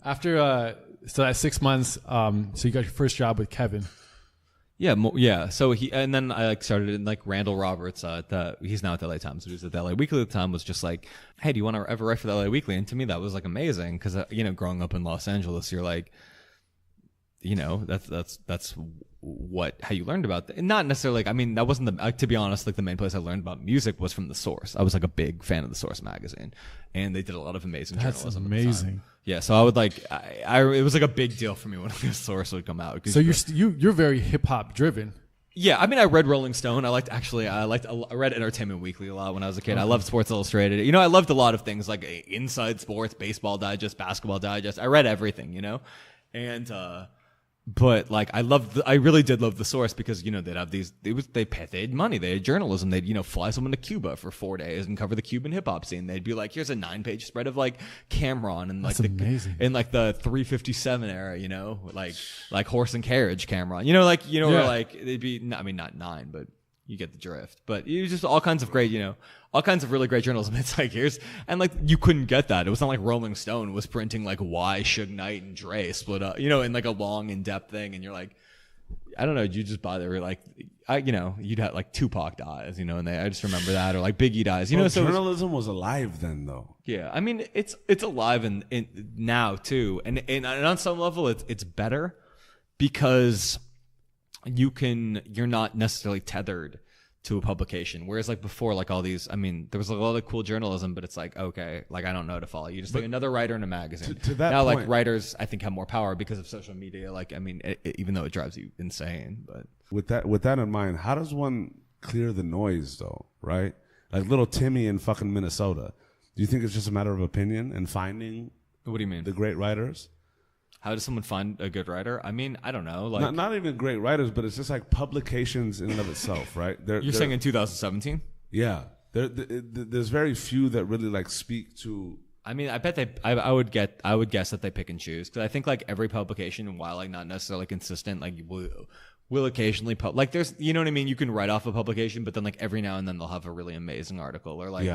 After so that 6 months, so you got your first job with Kevin. Yeah. So and then I like started in like Randall Roberts. He's now at the LA Times. So he was at the LA Weekly at the time. Was just like, hey, do you want to ever write for the LA Weekly? And to me, that was like amazing because growing up in Los Angeles, you're like, that's how you learned about that. And not necessarily like, I mean, that wasn't to be honest, like the main place I learned about music was from The Source. I was like a big fan of The Source magazine, and they did a lot of amazing journalism. That's amazing. Yeah, so I would like, it was like a big deal for me when The Source would come out. So you're very hip hop driven. Yeah, I mean, I read Rolling Stone. I read Entertainment Weekly a lot when I was a kid. Okay. I loved Sports Illustrated. I loved a lot of things like Inside Sports, Baseball Digest, Basketball Digest. I read everything, and but like I really did love The Source because they'd have they had money, they had journalism, they'd fly someone to Cuba for 4 days and cover the Cuban hip hop scene. They'd be like, here's a 9-page spread of like Cameron and like amazing. In like the 357 era, like horse and carriage Cameron, where like they'd be, I mean not 9, but you get the drift. But it was just all kinds of great, all kinds of really great journalism. It's like and like you couldn't get that. It was not like Rolling Stone was printing like why Suge Knight and Dre split up, in like a long in-depth thing. And you're like, I don't know, you just buy there like, you'd have like Tupac dies, and I just remember that, or like Biggie dies, so journalism was alive then though. Yeah, I mean it's alive in now too, and on some level it's better because you're not necessarily tethered to a publication, whereas like before, like all these, I mean, there was a lot of cool journalism, but it's like, okay, like I don't know to follow you, just like another writer in a magazine. To that now point, like writers I think have more power because of social media, like I mean even though it drives you insane. But with that in mind, how does one clear the noise though, right? Like little Timmy in fucking Minnesota, do you think it's just a matter of opinion and finding what do you mean the great writers? How does someone find a good writer? I mean, I don't know. Like not even great writers, but it's just like publications in and of itself, right? You're saying in 2017? Yeah. There's very few that really like speak to. I mean, I bet I would guess that they pick and choose, because I think like every publication, while like not necessarily consistent, like will occasionally like there's, you know what I mean? You can write off a publication, but then like every now and then they'll have a really amazing article, or like,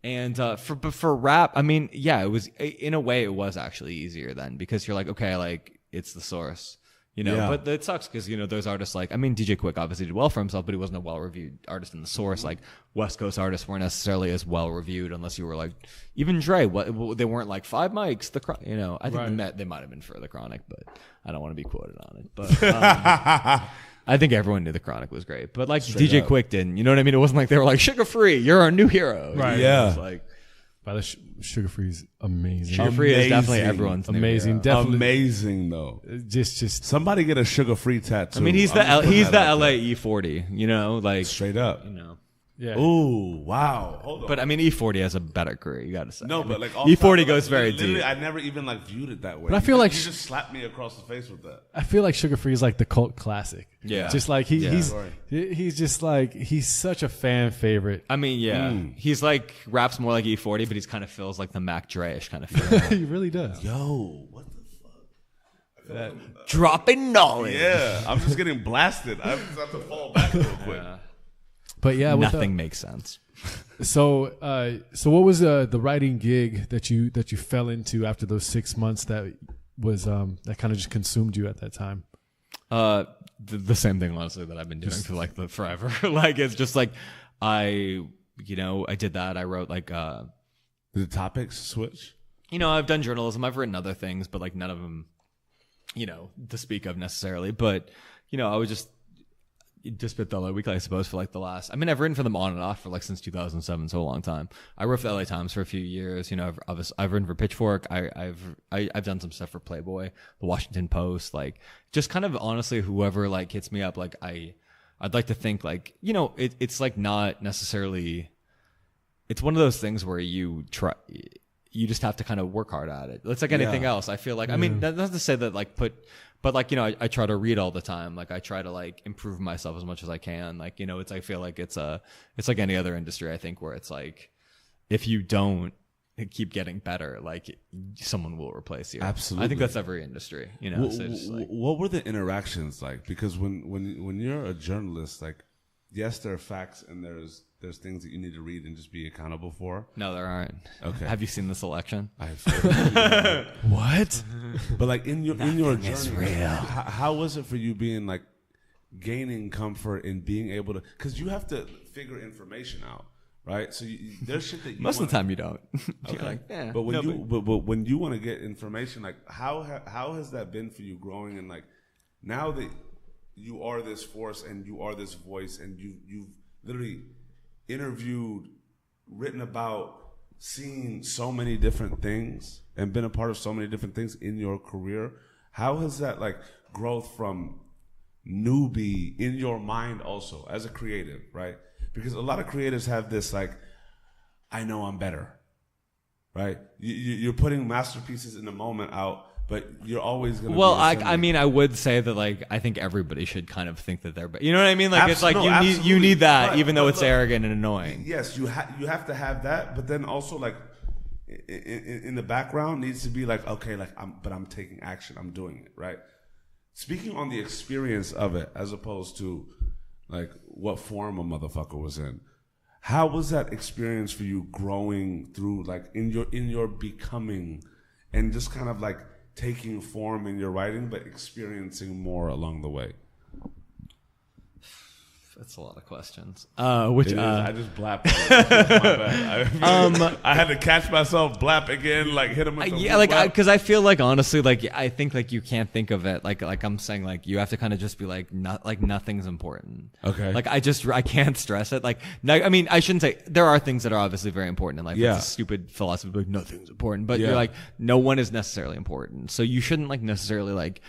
And for rap, I mean, yeah, it was, in a way it was actually easier then, because you're like, okay, like it's The Source, You know, but it sucks because, you know, those artists like, I mean, DJ Quick obviously did well for himself, but he wasn't a well-reviewed artist in the source. Like, West Coast artists weren't necessarily as well-reviewed unless you were like, even Dre, they weren't like 5 mics, you know, I think they might have been for The Chronic, but I don't want to be quoted on it. But I think everyone knew The Chronic was great, but like Straight DJ up. Quick didn't, you know what I mean? It wasn't like they were like, Sugar Free, you're our new hero. Right. Yeah. It was like, By the Sugar Free is amazing. Sugar Free is definitely Amazing. everyone's new Amazing. hero. Definitely. Amazing though. Just Somebody get a sugar-free tattoo. I mean, he's the I'm just putting that out LA there. E40, you know, like, Straight up. you know. yeah. Ooh, wow. Hold on. But I mean, E40 has a better career, you got to say. No, but like E40 goes very literally, deep. I never even like viewed it that way. But I feel like you just slapped me across the face with that. I feel like Sugar Free is like the cult classic. Yeah. Just like he's Sorry. just like he's such a fan favorite. I mean, yeah, he's like raps more like E40, but he's kind of feels like the Mac Dre-ish kind of feel. He really does. Yo, what the fuck? Dropping knowledge. Yeah, I'm just getting blasted. I just have to fall back real quick. But yeah, with Nothing makes sense. So what was the writing gig that you fell into after those 6 months that was that kind of just consumed you at that time? The same thing, honestly, that I've been doing for like forever. Like, it's just like I did that. I wrote like Did the topics switch? you know, I've done journalism. I've written other things, but like none of them, you know, to speak of necessarily. But you know, I was just bit the LA Weekly, I suppose, for like the last. I mean, I've written for them on and off for like since 2007, so a long time. I wrote for the LA Times for a few years. You know, I've written for Pitchfork. I've done some stuff for Playboy, the Washington Post. Like, just kind of honestly, whoever like hits me up, like I'd like to think like, you know, it's like not necessarily. It's one of those things where you just have to kind of work hard at it. It's like anything else. I feel like, I mean, that's not to say that like but like, you know, I try to read all the time. Like I try to like improve myself as much as I can. Like, you know, I feel like it's like any other industry, I think, where it's like, if you don't keep getting better, like someone will replace you. Absolutely. I think that's every industry, you know. So it's like, what were the interactions like? Because when you're a journalist, like, yes, there are facts and there's things that you need to read and just be accountable for. no, there aren't. Okay. Have you seen this election? What? But like in your journey, is real. How was it for you being like gaining comfort in being able to? Because you have to figure information out, right? So there's shit that you Most of the time you don't. You're Okay. like, eh. But when you want to get information, like how has that been for you growing and like now that you are this force and you are this voice and you've literally interviewed, written about, seen so many different things and been a part of so many different things in your career. How has that like growth from newbie in your mind also as a creative, right? Because a lot of creatives have this like, I know I'm better, right? You're putting masterpieces in the moment out, but you're always going to Well, I mean, I would say that like I think everybody should kind of think that they're, you know what I mean? Like it's like you need that, But, even though it's look, arrogant and annoying. Yes, you have to have that, but then also like in the background needs to be like, okay, like I'm taking action, I'm doing it, right? Speaking on the experience of it as opposed to like what form a motherfucker was in. How was that experience for you growing through like in your becoming and just kind of like taking form in your writing, but experiencing more along the way? That's a lot of questions. I just blapped. I had to catch myself blap again, like hit him with the Yeah, like because I feel like honestly, like I think like you can't think of it like I'm saying like you have to kind of just be like nothing's important. Okay. Like I can't stress it. Like no, I mean I shouldn't say there are things that are obviously very important in life. Yeah. It's a stupid philosophy, like nothing's important. But Yeah. you're like no one is necessarily important. So you shouldn't like necessarily like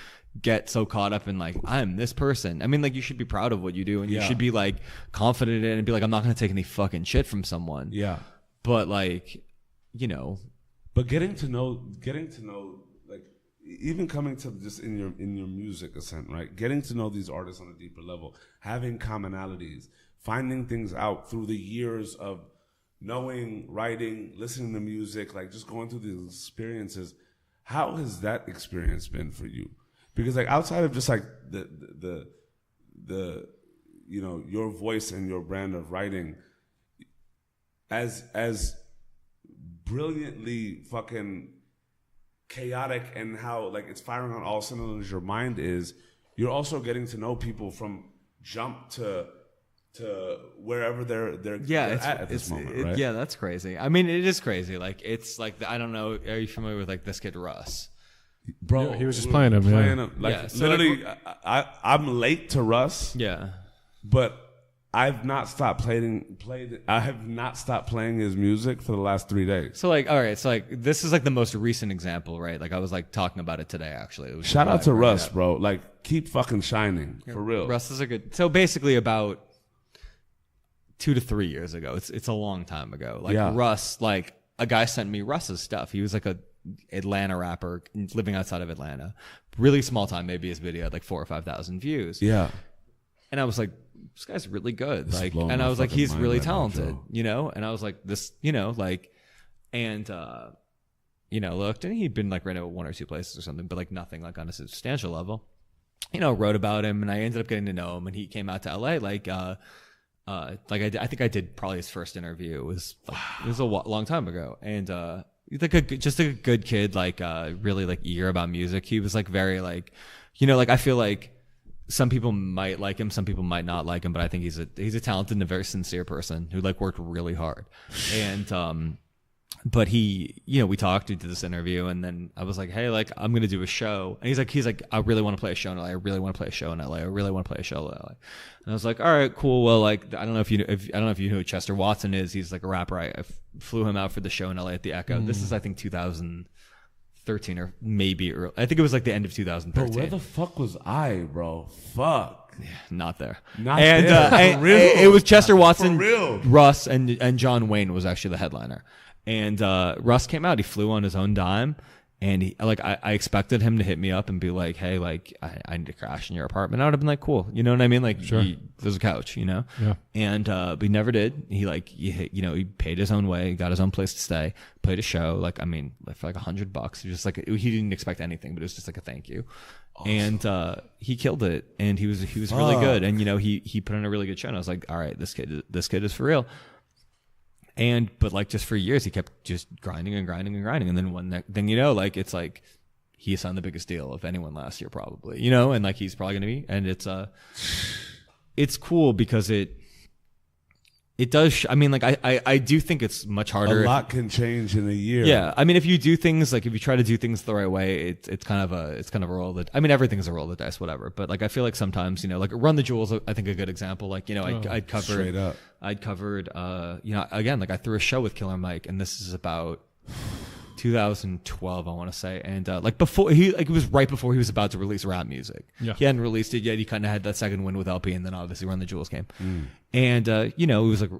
get so caught up in like I'm this person. I mean like you should be proud of what you do and you should be like confident in it and be like I'm not going to take any fucking shit from someone. Yeah. But like, you know, But getting to know, like even coming to just in your music ascent, right? Getting to know these artists on a deeper level, having commonalities, finding things out through the years of knowing, writing, listening to music, like just going through these experiences. How has that experience been for you? Because like outside of just like the you know your voice and your brand of writing, as brilliantly fucking chaotic and how like it's firing on all cylinders your mind is, you're also getting to know people from jump to wherever they're at this moment, right? Yeah, that's crazy. I mean, it is crazy. Like, it's like, I don't know. Are you familiar with like this kid Russ? Bro, he was just playing him. Like, yeah, so literally, I'm late to Russ. Yeah, but I've not stopped playing. I have not stopped playing his music for the last 3 days. So like, all right, so like, this is like the most recent example, right? Like, I was like talking about it today. Actually, it was shout out to Russ, bro. Like, keep fucking shining for real. Russ is a good. So basically, about 2 to 3 years ago, it's a long time ago. Like Russ, like a guy sent me Russ's stuff. He was like a Atlanta rapper living outside of Atlanta, really small time. Maybe his video had like 4,000 or 5,000 views. Yeah, and I was like, this guy's really good. Like, and I was like, he's really talented, you know. And I was like, this, you know, like, and you know, looked, and he'd been like rented 1 or 2 places or something, but like nothing like on a substantial level. You know, wrote about him, and I ended up getting to know him, and he came out to LA like I think I did probably his first interview. It was a long time ago, and he's like just a good kid, like really like eager about music. He was like very like, you know, like I feel like some people might like him, some people might not like him, but I think he's a talented and a very sincere person who like worked really hard. And but he, you know, we talked, we did this interview, and then I was like, hey, like, I'm going to do a show. And he's like, I really want to play a show in LA. I really want to play a show in LA. I really want to play a show in LA. And I was like, all right, cool. Well, like, I don't know if you know who Chester Watson is. He's like a rapper. I flew him out for the show in LA at the Echo. This is, I think, 2013 or maybe early. I think it was like the end of 2013. But where the fuck was I, bro? Fuck. Yeah, not there. For real. It was Chester Watson, For real. Russ, and John Wayne was actually the headliner. And Russ came out. He flew on his own dime, and he I expected him to hit me up and be like, "Hey, like I need to crash in your apartment." I would have been like, "Cool," you know what I mean? Like, sure. There's a couch, you know. Yeah. And but he never did. He he paid his own way, got his own place to stay, played a show. Like, I mean, for like $100. He was just like, he didn't expect anything, but it was just like a thank you. Awesome. And he killed it, and he was really good. And you know, he put on a really good show. And I was like, all right, this kid is for real. But like just for years, he kept just grinding and grinding and grinding. And then one thing, you know, like it's like he signed the biggest deal of anyone last year, probably, you know, and like he's probably going to be. And it's cool because it does. I mean, like I do think it's much harder. A lot can change in a year. Yeah, I mean, if you do things like if you try to do things the right way, it's kind of a roll that. I mean, everything's a roll of the dice, whatever. But like I feel like sometimes, you know, like Run the Jewels, I think a good example. Like, you know, I'd covered straight up. I'd covered, you know, again, like I threw a show with Killer Mike, and this is about 2012, I want to say. And like before it was right before he was about to release rap music. Yeah. He hadn't released it yet. He kind of had that second win with LP, and then obviously Run the Jewels came. And you know, it was like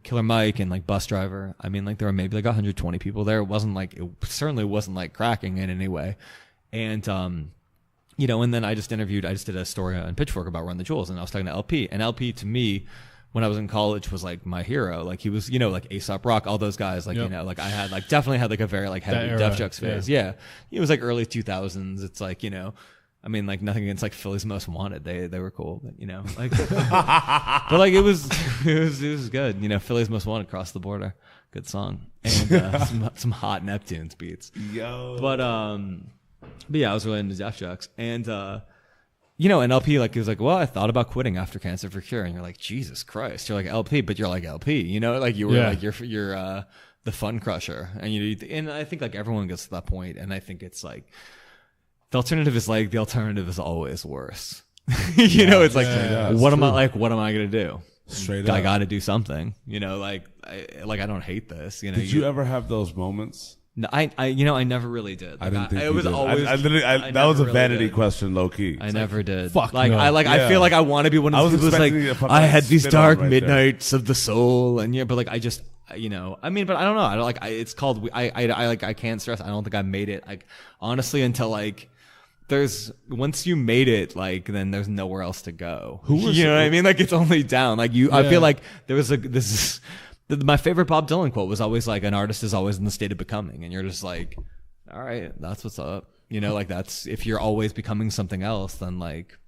Killer Mike and like Bus Driver. I mean, like there were maybe like 120 people there. It certainly wasn't like cracking in any way. And you know, and then I just did a story on Pitchfork about Run the Jewels, and I was talking to LP, and LP to me, when I was in college, was like my hero. Like he was, you know, like A$AP Rock, all those guys. Like, you know, like I had like definitely had like a very like heavy Def Jux phase. Yeah. It was like early 2000s. It's like, you know, I mean, like nothing against like Philly's Most Wanted. They were cool, but you know, like, but like it was good. You know, Philly's Most Wanted, Cross the Border, good song, and some hot Neptunes beats. Yo. But yeah, I was really into Def Jux, and you know, and LP, like, he was like, well, I thought about quitting after Cancer for Cure. And you're like, Jesus Christ. You're like LP, but you're like LP, you know, like you were like, you're the fun crusher. And and I think like everyone gets to that point. And I think it's like, the alternative is always worse. You know, it's like, what am I going to do? Straight up. I got to do something, you know, like I don't hate this, you know. Did you ever have those moments? No, I never really did. Like, I didn't think it was you did. always. That was a vanity question, low key. I never did. Fuck like no. I feel like I want to be one of those people who's like, I had these dark midnights of the soul, and yeah, but like I just, you know, I mean, but I don't know. I don't like. It's called. I can't stress. I don't think I made it. Like honestly, until like. Once you made it, like then there's nowhere else to go. You know what I mean? Like it's only down. Like you, I feel like there was my favorite Bob Dylan quote was always like, an artist is always in the state of becoming. And you're just like, all right, that's what's up. You know, like that's, if you're always becoming something else, then like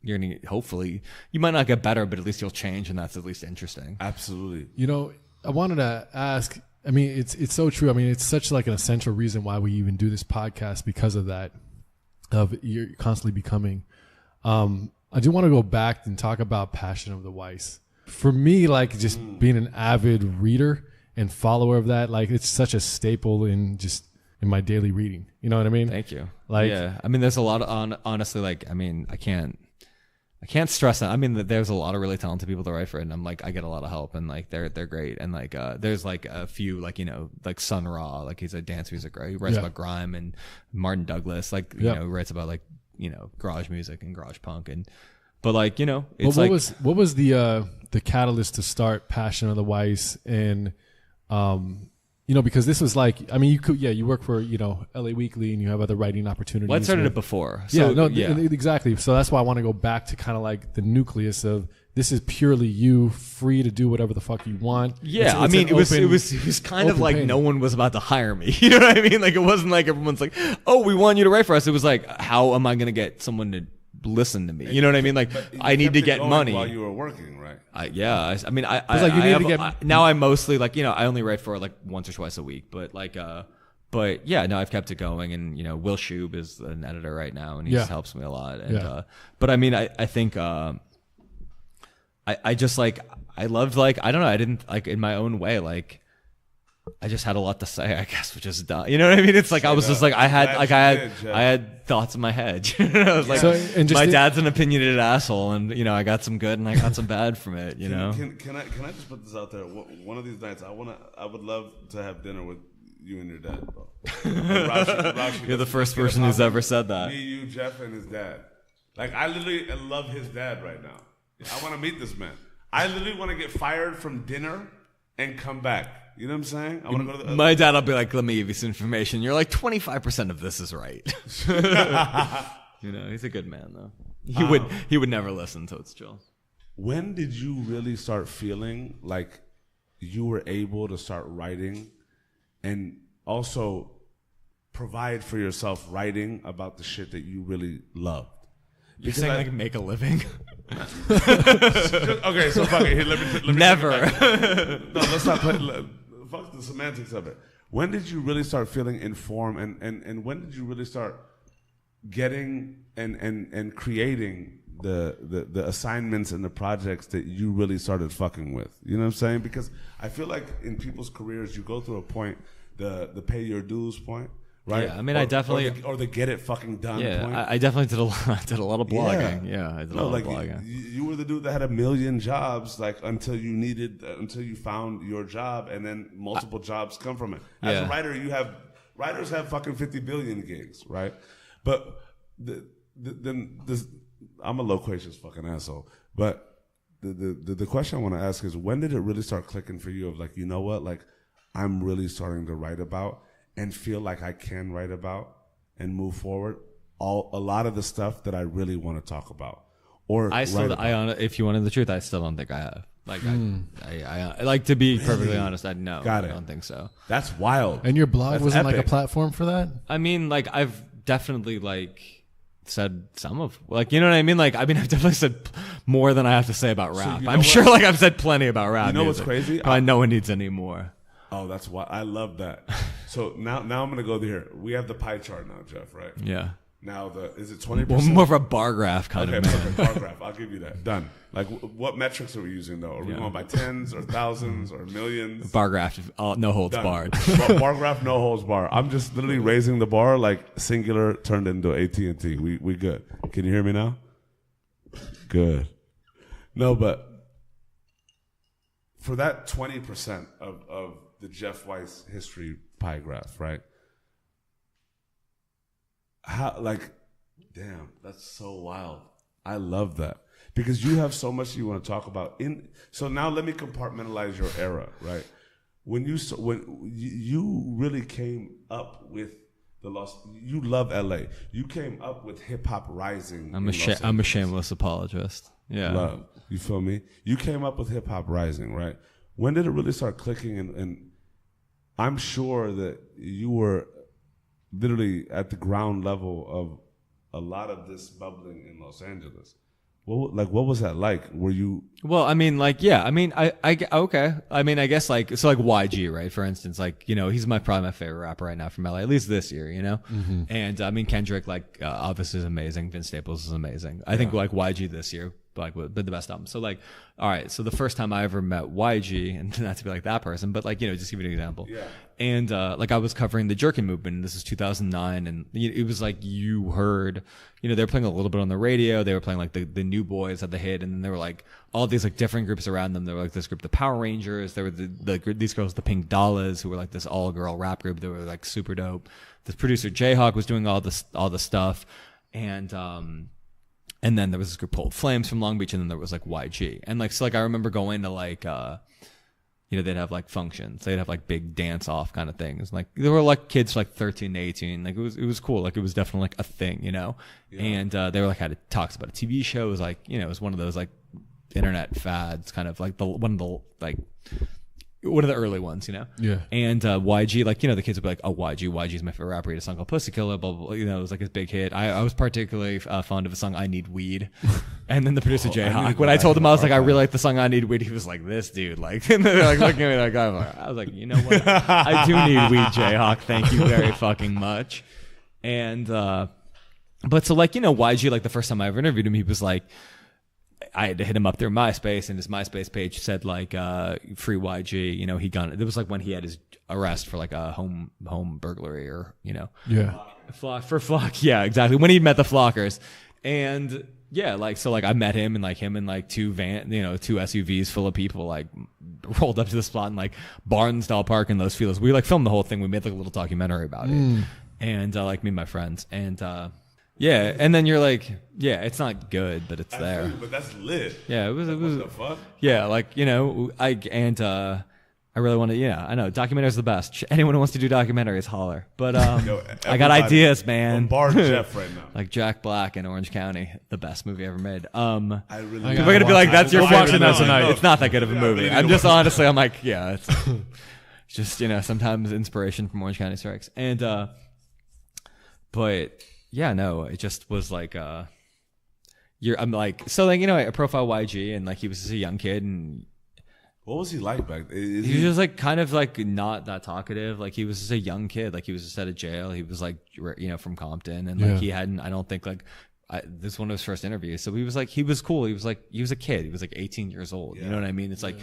you're going to, hopefully you might not get better, but at least you'll change. And that's at least interesting. Absolutely. You know, I wanted to ask, I mean, it's so true. I mean, it's such like an essential reason why we even do this podcast, because of that, of you're constantly becoming. I do want to go back and talk about Passion of the Weiss. For me, like just being an avid reader and follower of that, like it's such a staple in my daily reading. You know what I mean? Thank you. Like, yeah, I mean, there's a lot of honestly, like, I mean, I can't stress that. I mean, there's a lot of really talented people that write for it, and I'm like, I get a lot of help, and like they're great, and like there's like a few, like, you know, like Sun Ra, like he's a dance music guy who writes about grime, and Martin Douglas, like you know, writes about like, you know, garage music and garage punk, and but like, you know, it's what was the catalyst to start Passion of the Weiss? And you know, because this was like, I mean, you work for, you know, LA Weekly, and you have other writing opportunities. Well, I started it before. So, exactly. So that's why I want to go back to kind of like the nucleus of this is purely you, free to do whatever the fuck you want. Yeah, I mean, it was kind of like no one was about to hire me. You know what I mean? Like, it wasn't like everyone's like, oh, we want you to write for us. It was like, how am I going to get someone to listen to me? You know what I mean? Like, I need to get money while you were working, right? Now I'm mostly like, you know, I only write for like once or twice a week, but like, but yeah, no, I've kept it going, and you know, Will Shube is an editor right now, and he just helps me a lot. And but I mean, I think I just like, I loved, like, I don't know, I didn't, like, in my own way, like, I just had a lot to say, I guess, which is dumb. You know what I mean? It's like I was just like I had thoughts in my head. I was like, my dad's an opinionated asshole, and you know, I got some good and I got some bad from it. You know? Can I just put this out there? One of these nights, I would love to have dinner with you and your dad, bro. Rashi, you're the first person who's ever said that. Me, you, Jeff, and his dad. Like, I literally love his dad right now. I want to meet this man. I literally want to get fired from dinner and come back. You know what I'm saying? I want to go to my dad will be like, let me give you some information. You're like, 25% of this is right. You know, he's a good man, though. He would never listen, so it's chill. When did you really start feeling like you were able to start writing and also provide for yourself writing about the shit that you really loved? You're saying like make a living? Okay, so fuck it. Here, let me never. No, let's not play. Fuck the semantics of it. When did you really start feeling informed, and when did you really start getting and creating the assignments and the projects that you really started fucking with? You know what I'm saying? Because I feel like in people's careers, you go through a point, the pay your dues point. Right? Yeah, I mean, I definitely or the get it fucking done. Yeah, point. I definitely did a lot of blogging. Yeah, I did a lot of blogging. You were the dude that had 1 million jobs, like until you found your job, and then multiple jobs come from it. As a writer, writers have fucking 50 billion gigs, right? But I'm a loquacious fucking asshole. But the question I want to ask is, when did it really start clicking for you? Of like, you know what, like I'm really starting to write about and feel like I can write about and move forward a lot of the stuff that I really want to talk about. Or if you wanted the truth, I still don't think I have. Like I like, to be perfectly honest, I don't think so. That's wild. And your blog wasn't epic. Like a platform for that? I mean, like I've definitely like said some of, like, you know what I mean? Like, I mean, I've definitely said more than I have to say about rap. So I'm sure like I've said plenty about rap. You know music. What's crazy? Probably no one needs any more. Oh, that's why I love that. So now I'm gonna go there. We have the pie chart now, Jeff, right? Yeah. Now is it 20%? Well, more of a bar graph kind of man. Perfect. Bar graph. I'll give you that. Done. Like, what metrics are we using though? Are we going by tens or thousands or millions? Bar graph, no holds barred. Bar graph, no holds barred. I'm just literally raising the bar like singular turned into AT&T. We good. Can you hear me now? Good. No, but for that 20% of the Jeff Weiss history pie graph, right? How, like, damn, that's so wild. I love that because you have so much you want to talk about. So now let me compartmentalize your era, right? When you really came up with you love LA. You came up with hip hop rising. I'm a shameless apologist. Yeah, love. You feel me? You came up with hip hop rising, right? When did it really start clicking? And I'm sure that you were literally at the ground level of a lot of this bubbling in Los Angeles. What was that like? Were you? Well, I mean, like, yeah, I mean, okay. I mean, I guess like, so like YG, right? For instance, like, you know, he's probably my favorite rapper right now from LA, at least this year, you know? Mm-hmm. And I mean, Kendrick, like, obviously is amazing. Vince Staples is amazing. I think like YG this year, like, would be the best album. So like, all right. So the first time I ever met YG, and not to be like that person, but like, you know, just give you an example. Yeah. And, like I was covering the jerking movement, and this is 2009. And it was like, you heard, you know, they were playing a little bit on the radio. They were playing like the New Boys had the hit. And then there were like all these like different groups around them. There were like this group, the Power Rangers. There were these girls, the Pink Dollas, who were like this all girl rap group. They were like super dope. The producer Jayhawk was doing all the stuff. And then there was this group called Flames from Long Beach, and then there was like YG. And like, so like I remember going to like, you know, they'd have like functions. They'd have like big dance off kind of things. Like there were like kids like 13 to 18. Like it was cool. Like it was definitely like a thing, you know? Yeah. And, they were like, had talks about a TV show. It was like, you know, it was one of those like internet fads, kind of like one of the early ones, you know? Yeah. And YG, like, you know, the kids would be like, oh, YG's my favorite rapper. He had a song called Pussy Killer, blah, blah, blah. You know, it was like his big hit. I was particularly fond of a song, I Need Weed. And then the producer, Jayhawk, when I told him, I was like, I really like the song I Need Weed, he was like, this dude, like, and they're like looking at me like, I was like, you know what? I do need weed, Jayhawk. Thank you very fucking much. And, but so like, you know, YG, like the first time I ever interviewed him, he was like, I had to hit him up through MySpace, and his MySpace page said like free YG. You know, it was like when he had his arrest for like a home burglary, or you know, Flock. Yeah, exactly. When he met the Flockers, and yeah, like so like I met him and like two SUVs full of people like rolled up to the spot in like Barnsdall Park in Los Feliz. We like filmed the whole thing. We made like a little documentary about it, and like me and my friends, and yeah, and then you're like, yeah, it's not good, but it's there. But that's lit. Yeah, it was. What the fuck? Yeah, like, you know, I really want to. Yeah, I know documentaries are the best. Anyone who wants to do documentaries, holler. But I got ideas, man. Bombard Jeff right now. Like Jack Black in Orange County, the best movie ever made. People are gonna be like, that's your watching that tonight. It's not that good of a movie. I'm just honestly, I'm like, yeah, it's just, you know, sometimes inspiration from Orange County strikes, and but. Yeah, no, it just was like, I'm like, so like, you know, I profile YG, and like he was just a young kid, and what was he like back then? He was just like kind of like not that talkative. Like he was just a young kid. Like he was just out of jail. He was like, you know, from Compton, and like he hadn't. I don't think like this was one of his first interviews. So he was like, he was cool. He was like, he was a kid. He was like 18 years old. You know what I mean? It's like,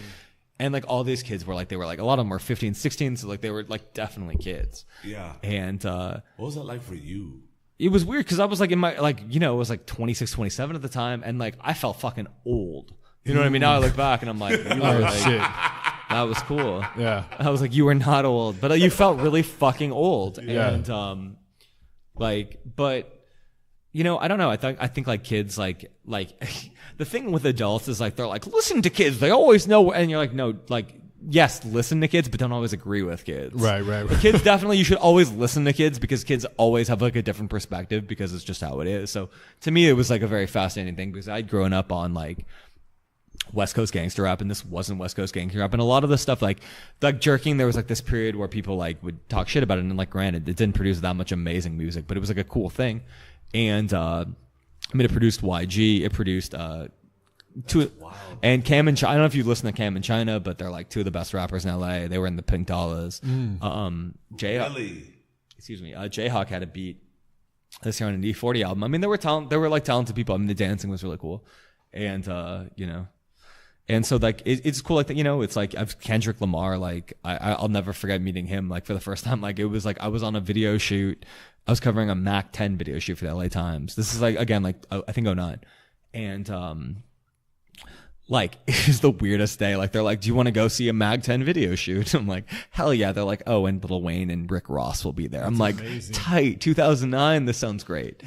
and like all these kids were like, they were like, a lot of them were 15, 16. So like they were like definitely kids. Yeah. And what was that like for you? It was weird because I was like in my, like, you know, it was like 26, 27 at the time. And like, I felt fucking old. You know what I mean? Now I look back and I'm like, you were like, shit. That was cool. Yeah. I was like, you were not old, but you felt really fucking old. Yeah. And, like, but, you know, I don't know. I think like kids, like the thing with adults is like, they're like, listen to kids. They always know. And you're like, no, like, yes, listen to kids, but don't always agree with kids. Right. Kids, definitely, you should always listen to kids because kids always have like a different perspective because it's just how it is. So to me, it was like a very fascinating thing because I'd grown up on like West Coast gangster rap, and this wasn't West Coast gangster rap. And a lot of the stuff like jerking, there was like this period where people like would talk shit about it, and like granted, it didn't produce that much amazing music, but it was like a cool thing. And I mean, it produced YG, it produced and Cam and China. I don't know if you listen to Cam and China, but they're like two of the best rappers in LA. They were in the Pink Dollas. Jayhawk had a beat this year on an E40 album. I mean, they were like talented people. I mean, the dancing was really cool, and you know, and so like it's cool. Like that, you know, it's like I've Kendrick Lamar. Like I'll never forget meeting him. Like for the first time, like it was like I was on a video shoot. I was covering a Mac 10 video shoot for the LA Times. This is like again like I think 09, and like, it was the weirdest day. Like, they're like, do you want to go see a Mag 10 video shoot? I'm like, hell yeah. They're like, oh, and Lil Wayne and Rick Ross will be there. I'm like, amazing. Tight, 2009, this sounds great.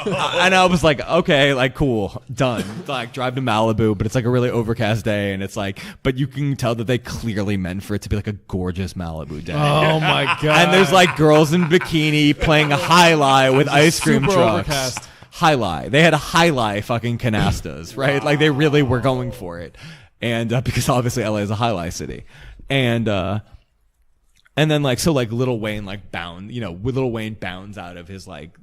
And I was like, okay, like, cool, done. Like, drive to Malibu, but it's like a really overcast day, and it's like, but you can tell that they clearly meant for it to be like a gorgeous Malibu day. Oh my God. And there's like girls in bikini playing a high-lie with ice cream trucks. Overcast. High-lie. They had a high-lie fucking canastas, right? Wow. Like they really were going for it. And because obviously LA is a high-lie city. And then like, so like Lil Wayne like Lil Wayne bounds out of his like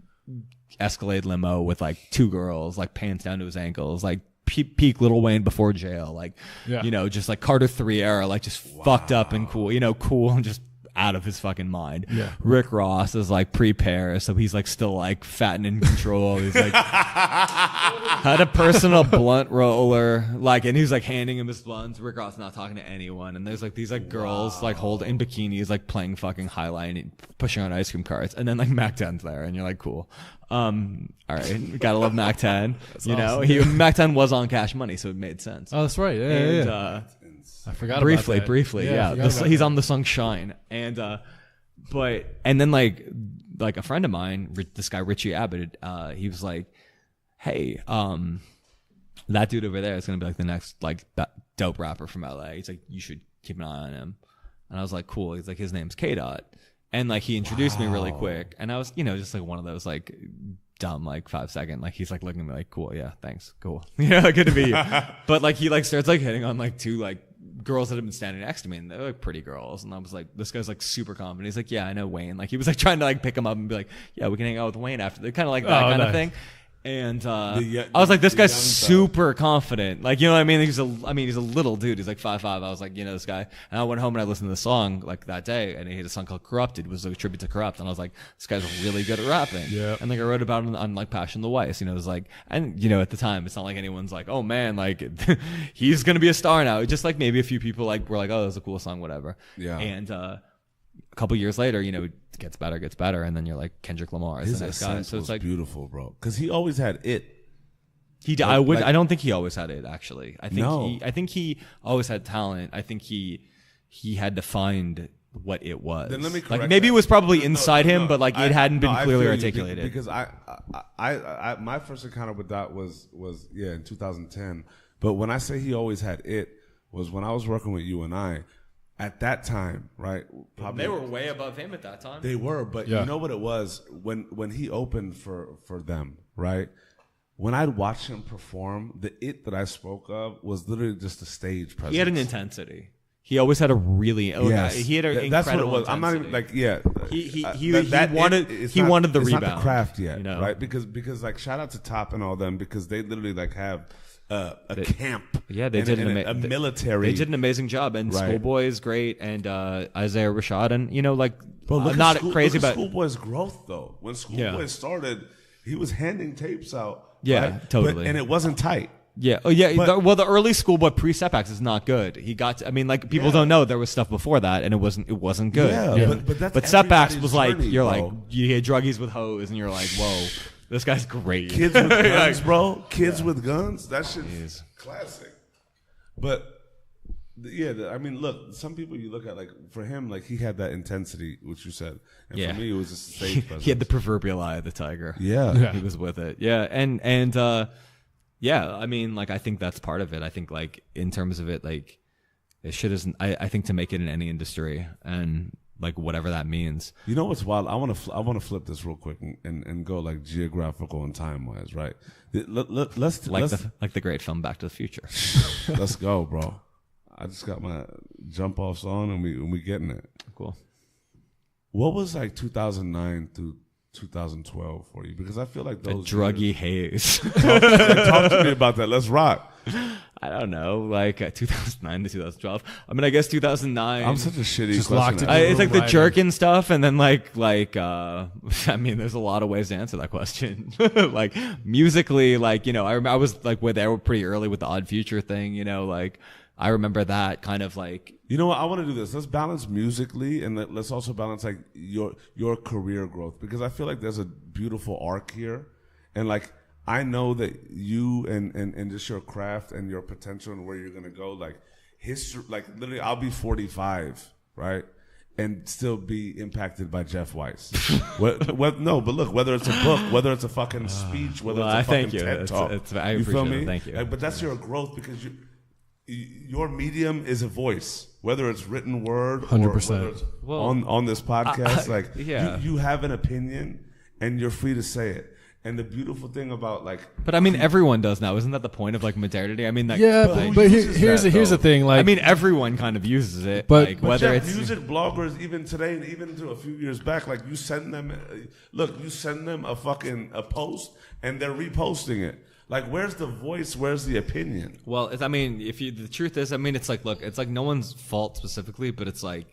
Escalade limo with like 2 girls, like pants down to his ankles, like peak Lil Wayne before jail, like you know, just like Carter 3 era, like just fucked up and cool, you know, cool and just out of his fucking mind. Rick Ross is like pre-Paris, so he's like still like fat and in control. He's like had a personal blunt roller, like, and he's like handing him his blunts. Rick Ross not talking to anyone, and there's like these like girls like hold in bikinis, like playing fucking Highline and pushing on ice cream carts, and then like Mac 10's there, and you're like, cool. All right, gotta love Mac 10. You know, Mac 10 was on Cash Money, so it made sense. Oh, that's right. Yeah. I forgot briefly, about that. Yeah. He's on the song Shine. And then like a friend of mine, this guy, Richie Abbott, he was like, hey, that dude over there is going to be like the next like dope rapper from LA. He's like, you should keep an eye on him. And I was like, cool. He's like, his name's K-Dot. And like, he introduced me really quick. And I was, you know, just like one of those like dumb, like 5-second, like he's like looking at me like, cool. Yeah. Thanks. Cool. Yeah. Good to meet you. But like, he like starts like hitting on like 2 like girls that have been standing next to me, and they're like pretty girls. And I was like, this guy's like super confident. He's like, yeah, I know Wayne. Like he was like trying to like pick him up and be like, yeah, we can hang out with Wayne after. They're kind of like that kind of thing. And I was like, this guy's super confident. Like, you know what I mean? He's a little dude. He's like 5'5". I was like, you know, this guy. And I went home and I listened to the song like that day, and he had a song called Corrupted. It was a tribute to Corrupt. And I was like, this guy's really good at rapping. Yeah. And like I wrote about him on like Passion the Weiss. You know, it was like, and you know, at the time, it's not like anyone's like, oh man, like he's gonna be a star now. It's just like maybe a few people like were like, oh, that's a cool song, whatever. Yeah. And a couple years later, you know, it gets better, and then you're like, Kendrick Lamar is the next guy. So it's like beautiful, bro, because he always had it. I don't think he always had it, actually. I think he always had talent. I think he had to find what it was. Then let me correct maybe it was probably inside him, but like it hadn't been clearly articulated. Because I my first encounter with that was in 2010. But when I say he always had it, was when I was working with you and I. At that time, right? Probably, they were way above him at that time. They were, but you know what it was? When he opened for them, right? When I'd watch him perform, the it that I spoke of was literally just a stage presence. He had an intensity. He always had a really he had an incredible that's what it was. Intensity. I'm not even like he wanted the rebound. Not the craft yet, you know? Right? Because like shout out to Top and all them, because they literally like have a camp. Yeah, they did a military. They did an amazing job, and Schoolboy is great, and Isaiah Rashad, and you know, like, I'm not crazy about Schoolboy's growth though. When Schoolboy started, he was handing tapes out. Yeah, right? totally. And it wasn't tight. Yeah. Oh, yeah. The early Schoolboy pre-setbacks is not good. He got. Like people don't know there was stuff before that, and it wasn't good. Yeah. But setbacks was like you're like you hear druggies with hoes, and you're like, whoa, this guy's great. Kids with guns, bro. Kids with guns. That shit's classic. But I mean, look. Some people you look at, like for him, like he had that intensity, which you said, and for me, it was just a stage presence. He had the proverbial eye of the tiger. Yeah. He was with it. Yeah, and. Yeah, I mean, like, I think that's part of it. I think, like, in terms of it, like, it shit isn't. I think to make it in any industry, and like whatever that means. You know what's wild? I want to flip this real quick and go like geographical and time wise, right? Let's the great film Back to the Future. Let's go, bro. I just got my jump offs on, and we getting it. Cool. What was like 2009 through 2012 for you? Because I feel like those druggy haze. Talk to me about that. Let's rock. I don't know, like 2009 to 2012. I mean, I guess 2009. I'm such a shitty. Just locked in it's like the jerkin stuff, and then like I mean, there's a lot of ways to answer that question. Like musically, like, you know, I was like they were pretty early with the Odd Future thing, you know, like I remember that kind of like. You know what? I want to do this. Let's balance musically, and let's also balance like your career growth, because I feel like there's a beautiful arc here, and like I know that you and just your craft and your potential and where you're gonna go, like history, like literally, I'll be 45, right, and still be impacted by Jeff Weiss. No, but look, whether it's a book, whether it's a fucking speech, whether it's a fucking TED talk, I you feel me? Thank you. Like, but that's your growth, because your medium is a voice, whether it's written word 100%. Or whether it's on this podcast. You have an opinion and you're free to say it. And the beautiful thing about like, but I mean, everyone does now. Isn't that the point of like modernity? I mean, like, but here's the thing. Like, I mean, everyone kind of uses it. But, like, but whether Jeff, it's music bloggers, even today, and even to a few years back, like you send them, you send them a post, and they're reposting it. Like, where's the voice? Where's the opinion? Well, I mean, the truth is, I mean, it's like, look, it's like no one's fault specifically, but it's like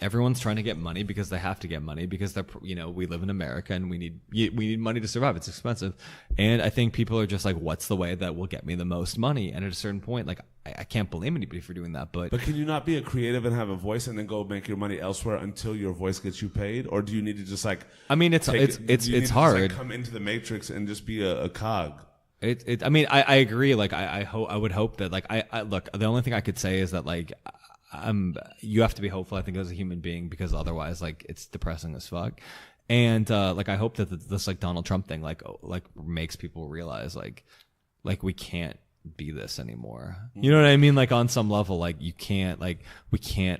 everyone's trying to get money because they have to get money because they're, we live in America and we need money to survive. It's expensive. And I think people are just like, what's the way that will get me the most money? And at a certain point, like, I can't blame anybody for doing that. But can you not be a creative and have a voice and then go make your money elsewhere until your voice gets you paid? Or do you need to just like, I mean, it's hard. Just, like, come into the matrix and just be a cog? I mean, I agree. Like, I would hope that, like, I look, the only thing I could say is that, like, you have to be hopeful, I think, as a human being, because otherwise, like, it's depressing as fuck. And, like, I hope that this, like, Donald Trump thing, like makes people realize, like, we can't be this anymore. You know what I mean? Like, on some level, like, we can't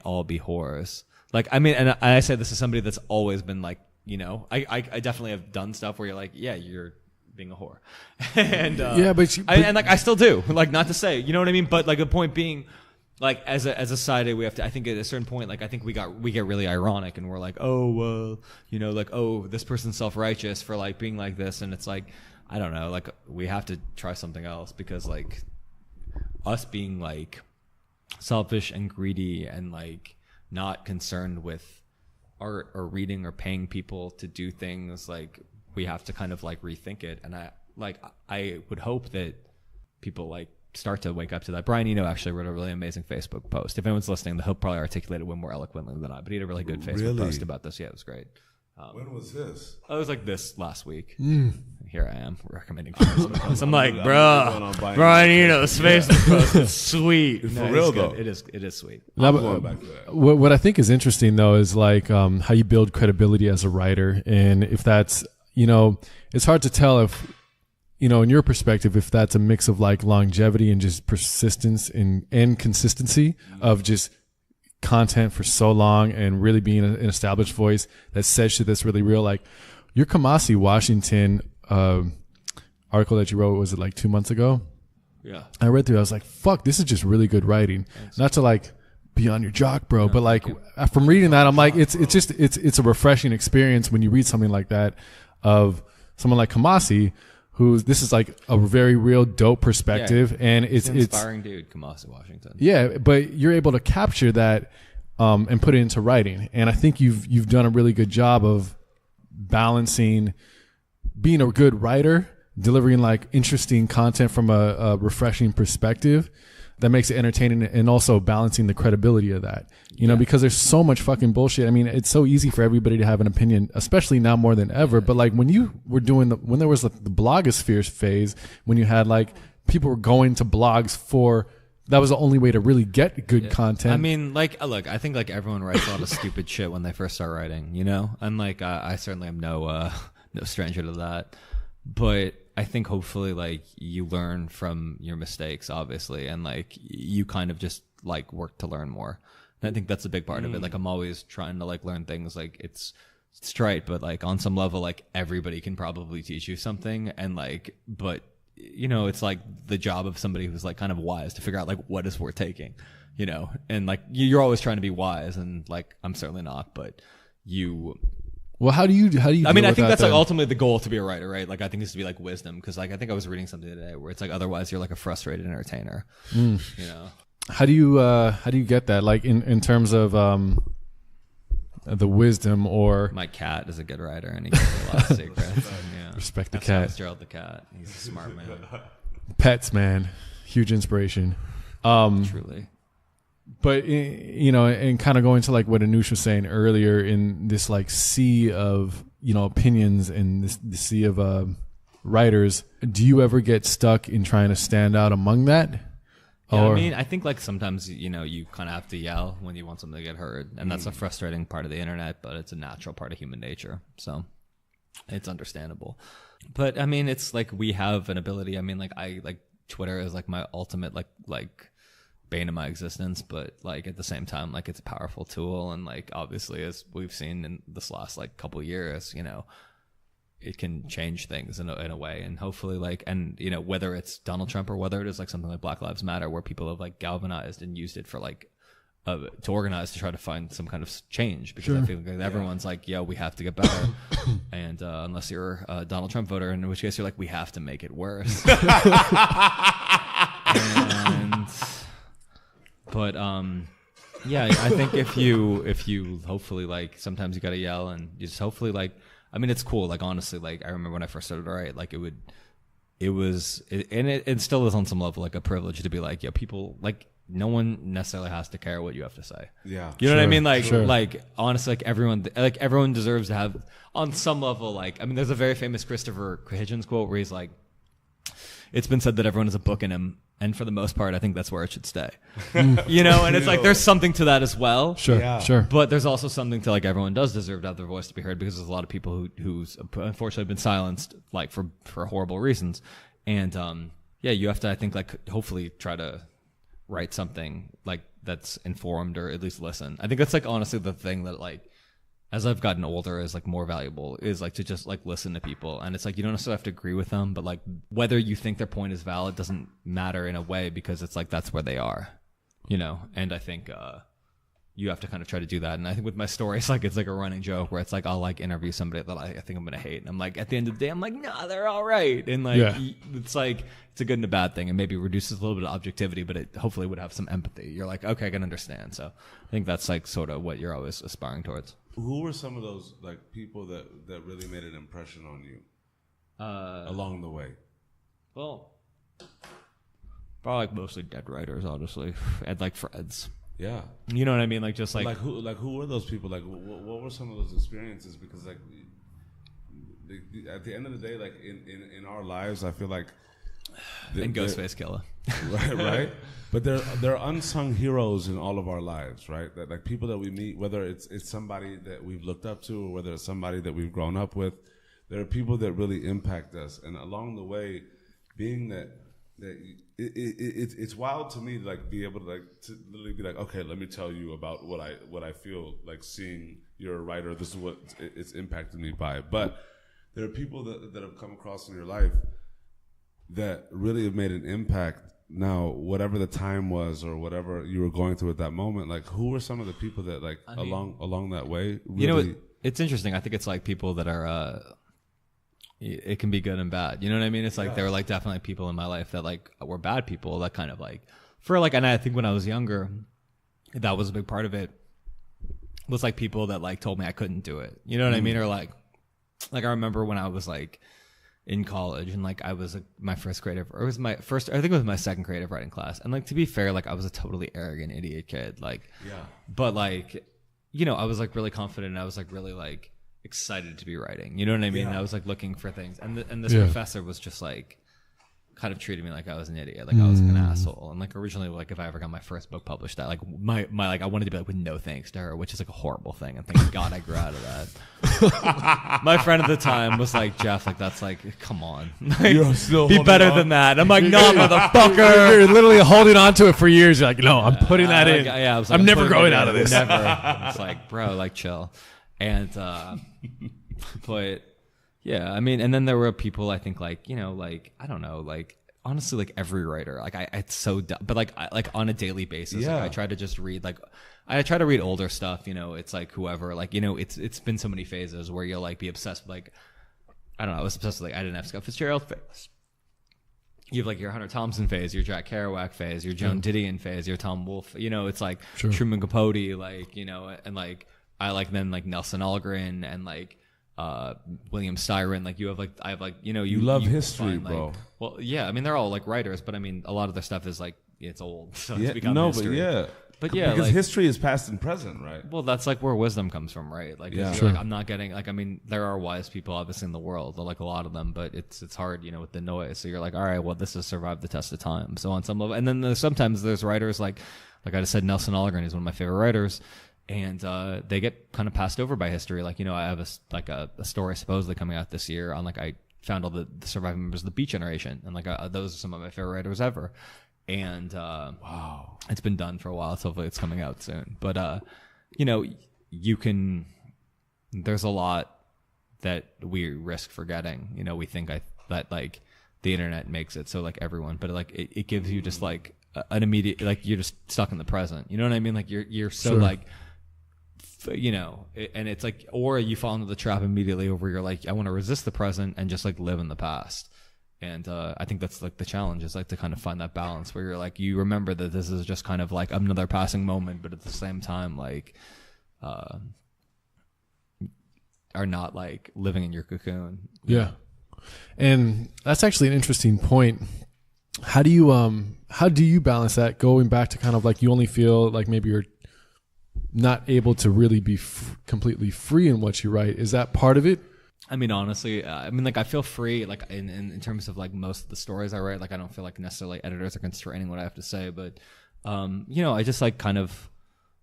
all be whores. Like, I mean, and I say this as somebody that's always been, like, I definitely have done stuff where you're like, yeah, you're being a whore. And, and like, I still do. Like, not to say, you know what I mean? But, like, the point being, like, as a society, we have to, I think at a certain point, like, I think we get really ironic and we're like, oh, well, like, oh, this person's self-righteous for, like, being like this. And it's like, I don't know, like, we have to try something else, because, like, us being, like, selfish and greedy and, like, not concerned with art or reading or paying people to do things, like, we have to kind of, like, rethink it. And I would hope that people, like, start to wake up to that. Brian Eno actually wrote a really amazing Facebook post. If anyone's listening, he'll probably articulate it way more eloquently than I, but he had a really good Facebook post about this. Yeah, it was great. When was this? It was like this last week. Here I am recommending Facebook posts. I'm like, bro, Brian Eno's Facebook post is sweet. For real though, it is sweet. What I think is interesting though is like how you build credibility as a writer, and if that's it's hard to tell if in your perspective, if that's a mix of like longevity and just persistence and consistency of just content for so long and really being an established voice that says shit that's really real. Like your Kamasi Washington article that you wrote, was it like 2 months ago? Yeah. I read through it. I was like, fuck, this is just really good writing. Thanks. Not to like be on your jock, bro, but like from reading that, I'm like, it's a refreshing experience when you read something like that of someone like Kamasi, this is like a very real dope perspective, and it's an inspiring dude, Kamasi Washington. Yeah, but you're able to capture that and put it into writing, and I think you've done a really good job of balancing being a good writer, delivering like interesting content from a refreshing perspective that makes it entertaining, and also balancing the credibility of that. Because there's so much fucking bullshit. I mean, it's so easy for everybody to have an opinion, especially now more than ever. But like when you were doing when there was like the blogosphere phase, when you had like people were going to blogs that was the only way to really get good content. I mean, like, look, I think like everyone writes a lot of stupid shit when they first start writing, and like I certainly am no stranger to that. But I think hopefully like you learn from your mistakes, obviously, and like you kind of just like work to learn more. And I think that's a big part of it. Like I'm always trying to like learn things. Like it's trite, but like on some level, like everybody can probably teach you something. And like, but it's like the job of somebody who's like kind of wise to figure out like what is worth taking, and like you're always trying to be wise, and like I'm certainly not, but you. Well, how do you? I mean, I think that's like ultimately the goal to be a writer, right? Like, I think it's to be like wisdom, because like I think I was reading something today where it's like otherwise you're like a frustrated entertainer. How do you get that? Like in terms of the wisdom, or my cat is a good writer and he gives me a lot of secrets. Respect the cat. Gerald the cat. He's a smart man. Pets, man, huge inspiration. Truly. But and kind of going to like what Anush was saying earlier, in this like sea of opinions and the sea of writers, do you ever get stuck in trying to stand out among that? Yeah, I mean, I think like sometimes you kind of have to yell when you want something to get heard, and that's a frustrating part of the internet, but it's a natural part of human nature, so it's understandable. But I mean, it's like we have an ability. I mean, like Twitter is like my ultimate like bane of my existence, but like at the same time, like it's a powerful tool, and like obviously as we've seen in this last like couple of years, it can change things in a way. And hopefully like, and you know, whether it's Donald Trump or whether it is like something like Black Lives Matter, where people have like galvanized and used it for like, to organize to try to find some kind of change, because I feel like everyone's like, yo, we have to get better. And unless you're a Donald Trump voter, in which case you're like, we have to make it worse. But yeah, I think if you hopefully like, sometimes you gotta yell, and you just hopefully like, I mean, it's cool. Like honestly, like I remember when I first started to write, like it still is on some level like a privilege to be like, yo, people like, no one necessarily has to care what you have to say. Yeah. You know what I mean? Like, like honestly, like everyone deserves to have on some level, like, I mean, there's a very famous Christopher Hitchens quote where he's like, it's been said that everyone has a book in him. And for the most part, I think that's where it should stay. You know, and it's like, there's something to that as well. Sure. But there's also something to like, everyone does deserve to have their voice to be heard, because there's a lot of people who's unfortunately been silenced, like for horrible reasons. And, yeah, you have to, I think, like, hopefully try to write something like that's informed, or at least listen. I think that's like honestly the thing that like as I've gotten older is like more valuable, is like to just like listen to people. And it's like you don't necessarily have to agree with them, but like whether you think their point is valid doesn't matter in a way, because it's like that's where they are, you know. And I think you have to kind of try to do that. And I think with my stories, like it's like a running joke where it's like I'll like interview somebody that I think I'm gonna hate, and I'm like at the end of the day I'm like, nah, they're all right. And like it's like it's a good and a bad thing, and maybe reduces a little bit of objectivity, but it hopefully would have some empathy. You're like, okay, I can understand. So I think that's like sort of what you're always aspiring towards. Who were some of those like people that really made an impression on you along the way? Well, probably like mostly dead writers, honestly, and like friends. Yeah, you know what I mean. Like just like who were those people? Like what were some of those experiences? Because like at the end of the day, like in our lives, I feel like and Ghostface Killer, right. But there are unsung heroes in all of our lives, right? That like people that we meet, whether it's somebody that we've looked up to, or whether it's somebody that we've grown up with. There are people that really impact us, and along the way, being that it's wild to me to like be able to like to literally be like, okay, let me tell you about what I feel like seeing you're a writer. This is what it's impacted me by. But there are people that have come across in your life that really have made an impact. Now, whatever the time was or whatever you were going through at that moment, like who were some of the people that like along that way really... You know, it's interesting. I think it's like people that are it can be good and bad. You know what I mean? It's like there were like definitely people in my life that like were bad people that kind of like for like, and I think when I was younger, that was a big part of it, was like people that like told me I couldn't do it. You know what I mean? Or like I remember when I was like in college, and like I was my first creative, or it was my first, I think it was my second creative writing class. And like, to be fair, like I was a totally arrogant idiot kid. Like, but like, you know, I was like really confident, and I was like really like excited to be writing. You know what I mean? I was like looking for things, and this professor was just like kind of treated me like I was an idiot, like I was an asshole. And like originally, like if I ever got my first book published, that like my like I wanted to be like with no thanks to her, which is like a horrible thing. And thank God I grew out of that. My friend at the time was like, Jeff, like that's like, come on, like, you're still be better than that. I'm like, no, motherfucker. You're literally holding on to it for years. You're like, no, I'm putting that in. Yeah, I was like, I'm never growing out of this. Never. It's like, bro, like chill. And but yeah, I mean, and then there were people, I think, like, you know, like, I don't know, like, honestly, like every writer, like it's so dumb, but like on a daily basis, like I try to just read, like I try to read older stuff, you know. It's like whoever, like, you know, it's been so many phases where you'll like be obsessed with, like, I don't know, I was obsessed with, like, I didn't have Scott Fitzgerald phase. You have like your Hunter Thompson phase, your Jack Kerouac phase, your Joan Didion phase, your Tom Wolfe, you know. It's like Truman Capote, like, you know, and like I like then like Nelson Algren and like William Styron. Like you have like, I have like, you know, you love you history, find, bro. like, well, yeah, I mean they're all like writers, but I mean a lot of their stuff is like, it's old, so it's become history. But yeah, because like, history is past and present, right? Well, that's like where wisdom comes from, right? Like, like I'm not getting, like, I mean, there are wise people obviously in the world, like a lot of them, but it's hard, you know, with the noise. So you're like, all right, well, this has survived the test of time. So on some level, and then sometimes there's writers like I just said, Nelson Algren is one of my favorite writers, and they get kind of passed over by history. Like, you know, I have a story supposedly coming out this year on, like, I found all the surviving members of the Beat Generation, and like those are some of my favorite writers ever. And wow, it's been done for a while, so hopefully it's coming out soon. But you know, there's a lot that we risk forgetting. You know, we think that like the internet makes it so like everyone, but like it gives you just like an immediate, like you're just stuck in the present. You know what I mean? Like you're so Sure. like, you know, and it's like, or you fall into the trap immediately where you're like, I want to resist the present and just like live in the past. And I think that's like the challenge, is like to kind of find that balance where you're like, you remember that this is just kind of like another passing moment, but at the same time, like, are not like living in your cocoon. Yeah. And that's actually an interesting point. How do you balance that, going back to kind of like you only feel like maybe you're not able to really be completely free in what you write? Is that part of it? I mean, honestly, I mean, like I feel free, like in terms of like most of the stories I write. Like I don't feel like necessarily editors are constraining what I have to say, but you know, I just like kind of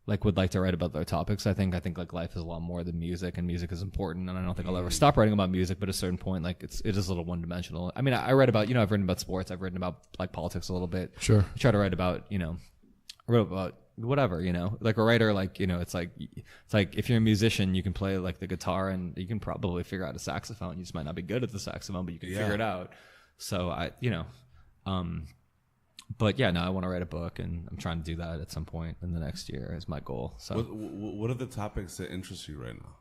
like would like to write about their topics. I think like life is a lot more than music, and music is important, and I don't think I'll ever stop writing about music, but at a certain point, like it is a little one-dimensional. I mean, I write about, you know, I've written about sports, I've written about like politics a little bit. Sure. I try to write about, you know, I wrote about whatever, you know, like a writer, like, you know, it's like if you're a musician, you can play like the guitar and you can probably figure out a saxophone. You just might not be good at the saxophone, but you can figure it out. So I, you know, but yeah, no, I want to write a book, and I'm trying to do that at some point in the next year is my goal. So what are the topics that interest you right now?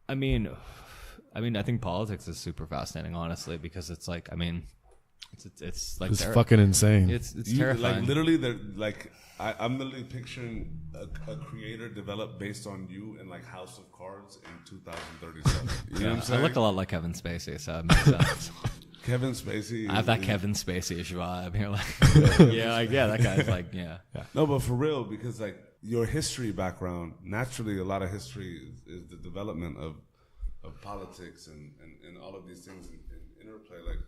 I mean, I think politics is super fascinating, honestly, because it's like, I mean, it's like it's fucking insane. It's terrifying. Like literally, like I'm literally picturing a creator developed based on you in like House of Cards in 2037. You know what I'm saying? I look a lot like Kevin Spacey, so it makes sense. Kevin Spacey. I have that Kevin Spacey-ish vibe. You're like, yeah, that guy's like, yeah. No, but for real, because like your history background, naturally, a lot of history is the development of politics and all of these things in interplay. Like,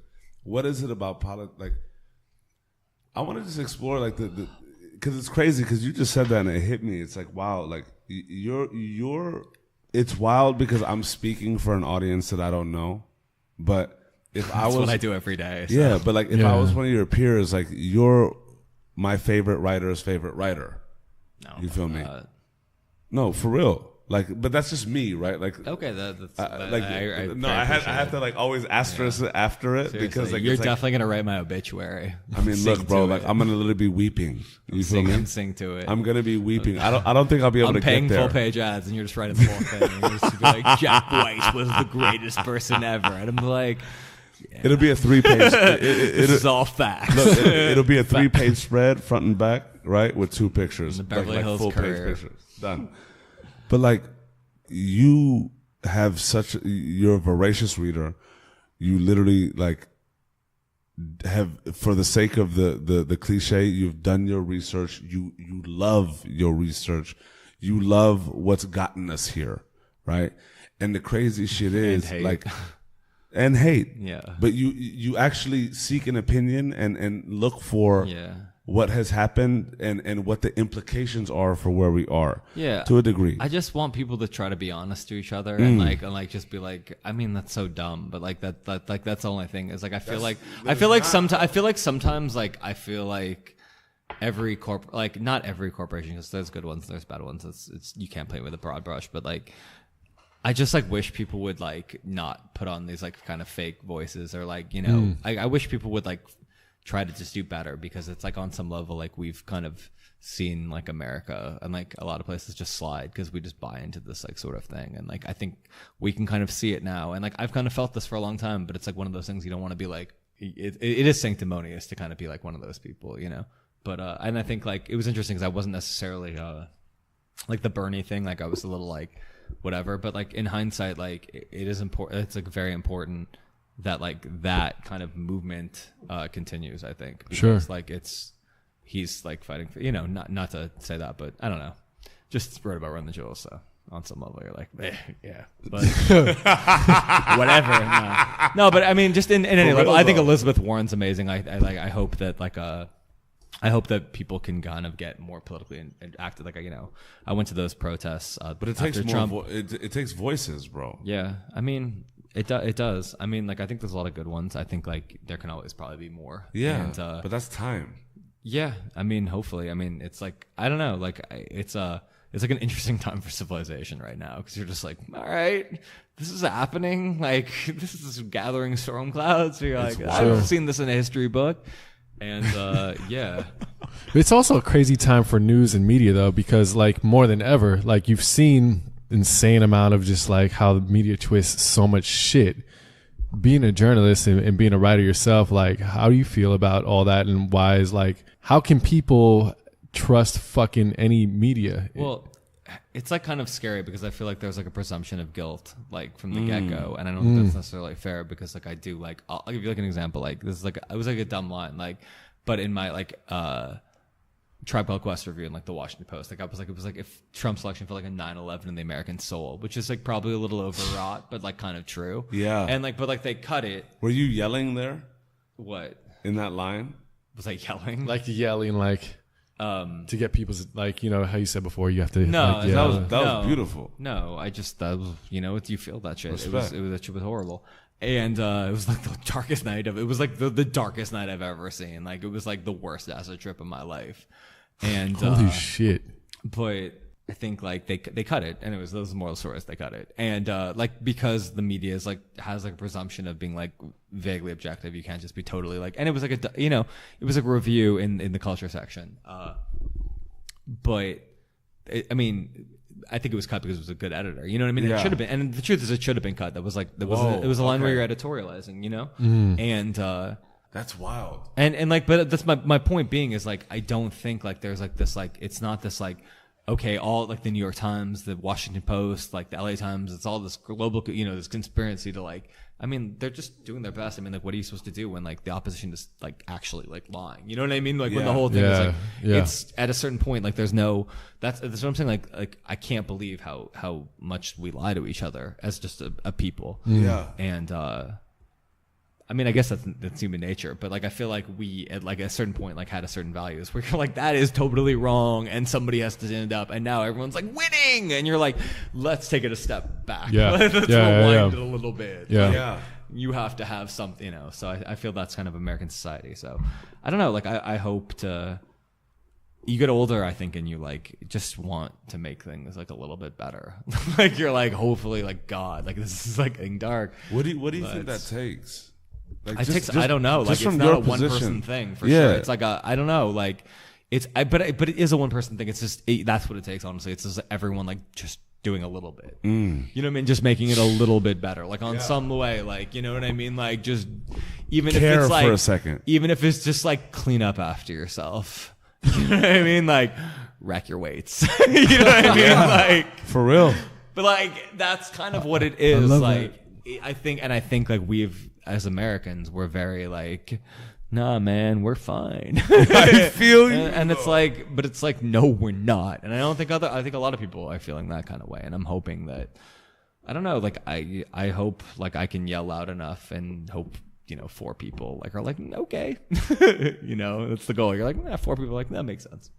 what is it about politics? Like, I want to just explore like the because it's crazy, because you just said that and it hit me. It's like, wow, like you're. It's wild because I'm speaking for an audience that I don't know, but. That's what I do every day. So. Yeah, but like if I was one of your peers, like you're my favorite writer's favorite writer. No, you feel me? No, for real. Like, but that's just me, right? Like, okay, that's like I have to like always asterisk it after it. Seriously, because like you're definitely gonna write my obituary. I mean, look, bro, like I'm gonna literally be weeping. You feel me? Sing to it. I'm gonna be weeping. I don't think I'll be able to get there. I'm paying full page ads, and you're just writing the whole thing. And you're just be like, Jeff Weiss was the greatest person ever, and I'm like. Yeah. It'll be a 3-page. This is all facts. Look, it'll be a 3-page spread, front and back, right, with 2 pictures, the Beverly Hills full Courier. page pictures. Done. But like, you have you're a voracious reader. You literally like have, for the sake of the cliche, you've done your research. You love your research. You love what's gotten us here, right? And the crazy shit is like. And hate, yeah. But you actually seek an opinion and look for what has happened and what the implications are for where we are. Yeah, to a degree. I just want people to try to be honest to each other and like just be like, I mean, that's so dumb, but like that that's the only thing is like I feel like sometimes like I feel like every like not every corporation, because there's good ones, there's bad ones. It's you can't paint with a broad brush, but like. I just like wish people would like not put on these like kind of fake voices, or like, you know, I wish people would like try to just do better, because it's like on some level, like we've kind of seen like America and like a lot of places just slide because we just buy into this like sort of thing. And like, I think we can kind of see it now. And like, I've kind of felt this for a long time, but it's like one of those things you don't want to be like, it is sanctimonious to kind of be like one of those people, you know? But, and I think like, it was interesting because I wasn't necessarily, like the Bernie thing. Like I was a little like, whatever, but like in hindsight, like it is important. It's like very important that like that kind of movement continues, I think, because like he's like fighting for, you know, not to say that, but I don't know, just wrote about Run the Jewels, so on some level you're like, yeah, but whatever. No, but I mean, just in any level, I think Elizabeth Warren's amazing. I hope that like I hope that people can kind of get more politically and active. Like, you know, I went to those protests, but it takes Trump. It takes voices, bro. Yeah, I mean, it does. I mean, like, I think there's a lot of good ones. I think like there can always probably be more. Yeah, but that's time. Yeah, I mean, hopefully. I mean, it's like I don't know. Like, it's it's like an interesting time for civilization right now, because you're just like, all right, this is happening. Like, this is gathering storm clouds. So you're like, I've seen this in a history book. And yeah. It's also a crazy time for news and media, though, because like more than ever, like you've seen insane amount of just like how the media twists so much shit. Being a journalist and being a writer yourself, like how do you feel about all that, and why is like, how can people trust fucking any media? Well, it's like kind of scary, because I feel like there's like a presumption of guilt like from the get-go, and I don't think that's necessarily fair, because like I do, like I'll give you like an example. Like this is like, it was like a dumb line, like, but in my like Tribe Called Quest review in like the Washington Post, like I was like, it was like if Trump's election felt like a 9/11 in the American soul, which is like probably a little overwrought, but like kind of true. Yeah. And like, but like they cut it. Were you yelling there? What? In that line? Was I yelling? Like yelling, like to get people's, like, you know how you said before, you have to. No, like, that was beautiful. No, I just, that was, you know, you feel that shit. Respect. That shit was horrible. And it was like the darkest night it was like the darkest night I've ever seen. Like it was like the worst acid trip of my life. And holy shit. But I think like they cut it, and it was those moral stories, they cut it. And like, because the media is like, has like a presumption of being like vaguely objective, you can't just be totally like, and it was like a, you know, it was like a review in the culture section. But I mean, I think it was cut because it was a good editor. You know what I mean? Yeah. It should have been, and the truth is, it should have been cut. That was like, it was a line where you're editorializing, you know? And that's wild. And like, but that's my point being is like, I don't think like there's like this, like, it's not this like, okay, all like the New York Times, the Washington Post, like the LA Times, it's all this global, you know, this conspiracy to like, I mean, they're just doing their best. I mean, like, what are you supposed to do when like the opposition is like actually like lying? You know what I mean? Like when the whole thing is like, it's at a certain point, like there's no, that's what I'm saying. Like I can't believe how much we lie to each other as just a people. Yeah. And, I mean, I guess that's human nature, but like I feel like we at like a certain point like had a certain values where you're like, that is totally wrong, and somebody has to stand up, and now everyone's like winning, and you're like, let's take it a step back. Let's rewind it a little bit. Yeah. You have to have something, you know. So I feel that's kind of American society. So I don't know. Like I hope to. You get older, I think, and you like just want to make things like a little bit better. Like you're like, hopefully, like God, like this is like getting dark. What do you think that takes? Like I don't know. Like it's not a one person thing for sure. It's like I don't know. Like but it is a one person thing. It's just that's what it takes. Honestly, it's just everyone like just doing a little bit. You know what I mean? Just making it a little bit better. Like on some way. Like you know what I mean? Like just even if it's like for a second. Even if it's just like clean up after yourself. You know what I mean? Like rack your weights. You know what I mean? Like for real. But like that's kind of what it is. Like I think like we've, as Americans, we're very like, nah, man, we're fine. I feel you. And it's like, but it's like, no, we're not. And I think a lot of people are feeling that kind of way. And I'm hoping that, I don't know, like I hope like I can yell loud enough and hope, you know, 4 people like are like, okay, you know, that's the goal. You're like, 4 people are like, that makes sense.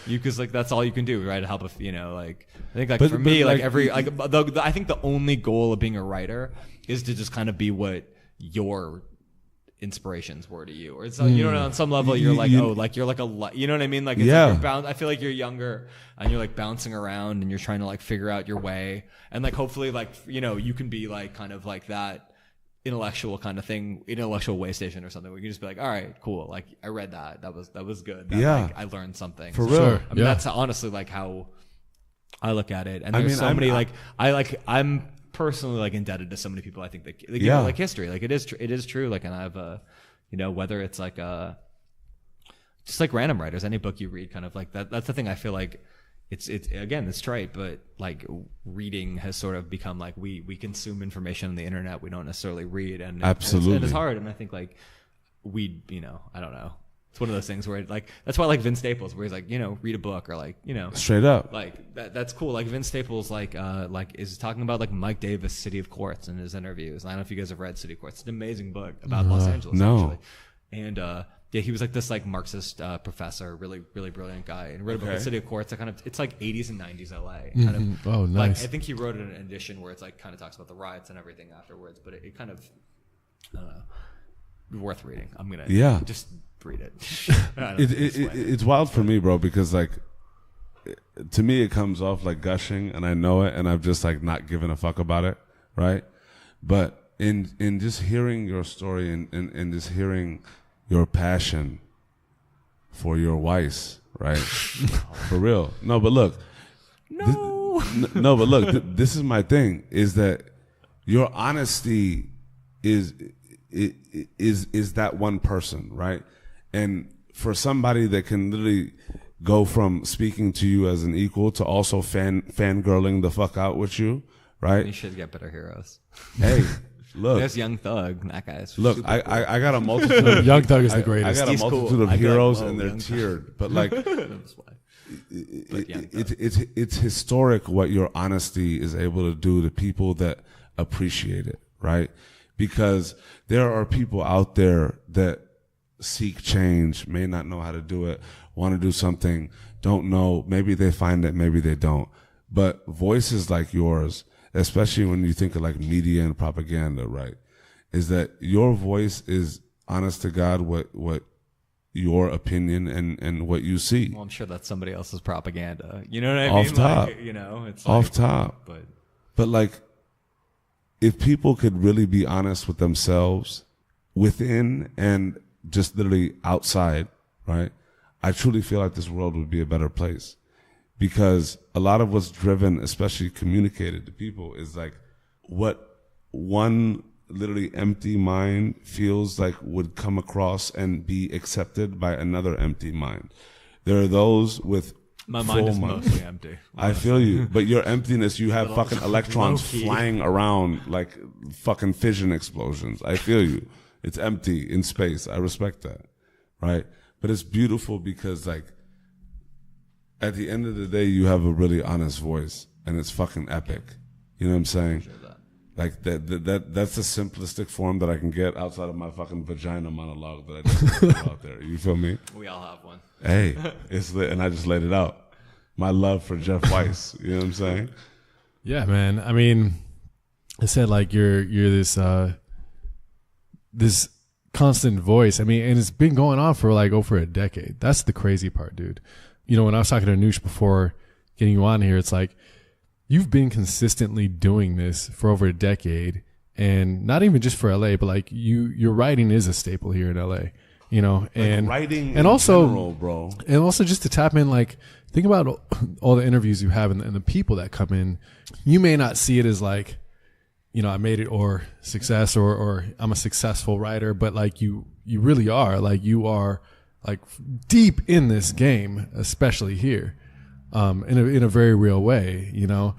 Because like that's all you can do, right? To help if you know, like I think like for me, like every like I think the only goal of being a writer is to just kind of be what your inspirations were to you, or it's you know, on some level you're like like you're like you know what I mean? Like it's like I feel like you're younger and you're like bouncing around and you're trying to like figure out your way, and like hopefully like you know you can be like kind of like that intellectual kind of thing, intellectual way station or something. We can just be like, all right, cool. Like I read that was good. Like, I learned something for real. I mean, that's honestly like how I look at it. And there's many like I'm personally like indebted to so many people. I think that you know, like history, like it is true. Like, and I've you know, whether it's like just like random writers, any book you read, kind of like that's the thing. I feel like it's again, it's trite, but like reading has sort of become like we consume information on the internet. We don't necessarily read, and absolutely, and it's hard. And I think like you know, I don't know. It's one of those things where like that's why I like Vince Staples, where he's like, you know, read a book, or like, you know, straight up, like that's cool. Like Vince Staples like is talking about like Mike Davis' City of Quartz in his interviews. I don't know if you guys have read City of Quartz. It's an amazing book about Los Angeles. No. Actually. And yeah, he was like this like Marxist professor, really brilliant guy, and wrote a book called City of Quartz. That kind of, it's like 80s and 90s LA. Kind of, oh, nice. Like, I think he wrote an edition where it's like kind of talks about the riots and everything afterwards. But it kind of, I don't know, worth reading. I'm gonna just read it. It's wild for me, bro, because like to me it comes off like gushing, and I know it, and I'm just like not giving a fuck about it, right? But in just hearing your story and just hearing your passion for your Weiss, right? For real. No, but look. No, but look, this is my thing, is that your honesty is that one person, right? And for somebody that can literally go from speaking to you as an equal to also fangirling the fuck out with you, right? You should get better heroes. Hey, look. There's Young Thug. That guy's look, super I got a multitude. Young Thug is the greatest. I got a multitude of heroes, and they're tiered. But like, it's historic what your honesty is able to do to people that appreciate it, right? Because there are people out there that seek change, may not know how to do it, want to do something, don't know, maybe they find it, maybe they don't. But voices like yours, especially when you think of like media and propaganda, right, is that your voice is honest to God what your opinion and what you see. Well, I'm sure that's somebody else's propaganda. You know what I mean? Off top. Like, you know, it's off like, top. But like, if people could really be honest with themselves within and just literally outside, right, I truly feel like this world would be a better place. Because a lot of what's driven, especially communicated to people, is like what one literally empty mind feels like would come across and be accepted by another empty mind. There are those with my mind is mostly empty. I feel you, but your emptiness, you have fucking electrons flying around like fucking fission explosions. I feel you. It's empty in space. I respect that, right? But it's beautiful because like at the end of the day, you have a really honest voice, and it's fucking epic. You know what I'm saying? Like that's the simplistic form that I can get outside of my fucking vagina monologue that I just put out there. You feel me? We all have one. Hey, it's lit, and I just laid it out. My love for Jeff Weiss. You know what I'm saying? Yeah, man. I mean, I said like you're this this constant voice. I mean, and it's been going on for like over a decade. That's the crazy part, dude. You know, when I was talking to Noosh before getting you on here, it's like you've been consistently doing this for over a decade, and not even just for LA, but like your writing is a staple here in LA. You know, and like writing and in also general, bro. And also just to tap in, like think about all the interviews you have and the people that come in. You may not see it as like, you know, I made it or success or I'm a successful writer, but like you really are. Like you are like deep in this game, especially here, in a very real way, you know.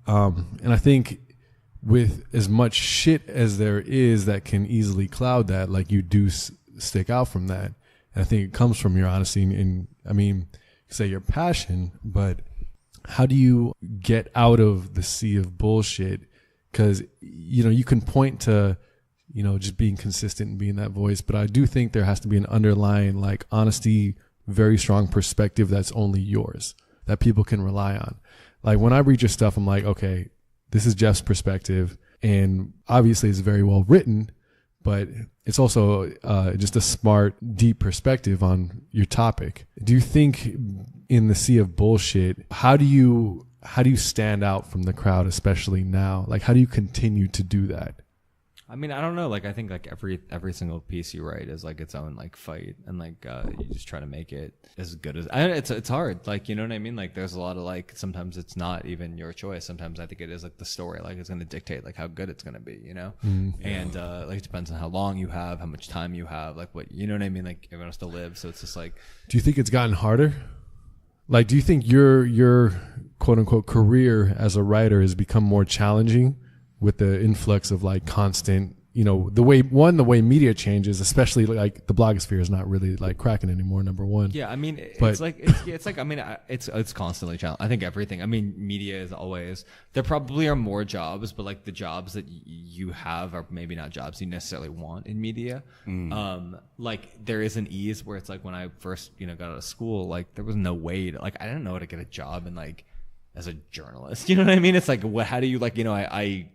And I think with as much shit as there is that can easily cloud that, like you do stick out from that. And I think it comes from your honesty and I mean, say your passion, but how do you get out of the sea of bullshit? Because, you know, you can point to, you know, just being consistent and being that voice, but I do think there has to be an underlying like honesty, very strong perspective that's only yours, that people can rely on. Like when I read your stuff, I'm like, okay, this is Jeff's perspective, and obviously it's very well written, but it's also just a smart, deep perspective on your topic. Do you think in the sea of bullshit, how do you stand out from the crowd, especially now? Like, how do you continue to do that? I mean, I don't know. Like, I think like every single piece you write is like its own like fight, and like you just try to make it as good as. It's hard. Like, you know what I mean? Like, there's a lot of like sometimes it's not even your choice. Sometimes I think it is like the story. Like, it's going to dictate like how good it's going to be. You know, and like it depends on how long you have, how much time you have, like what you know what I mean. Like everyone has to live, so it's just like. Do you think it's gotten harder? Like, do you think your quote unquote career as a writer has become more challenging with the influx of like constant, you know, the way media changes, especially like the blogosphere is not really like cracking anymore, number one. Yeah, I mean, it's like I mean, it's constantly challenging. I think everything. I mean, media is always, there probably are more jobs, but like the jobs that you have are maybe not jobs you necessarily want in media. Like there is an ease where it's like when I first, you know, got out of school, like there was no way to, like I didn't know how to get a job in like as a journalist. You know what I mean? It's like, how do you like, you know, I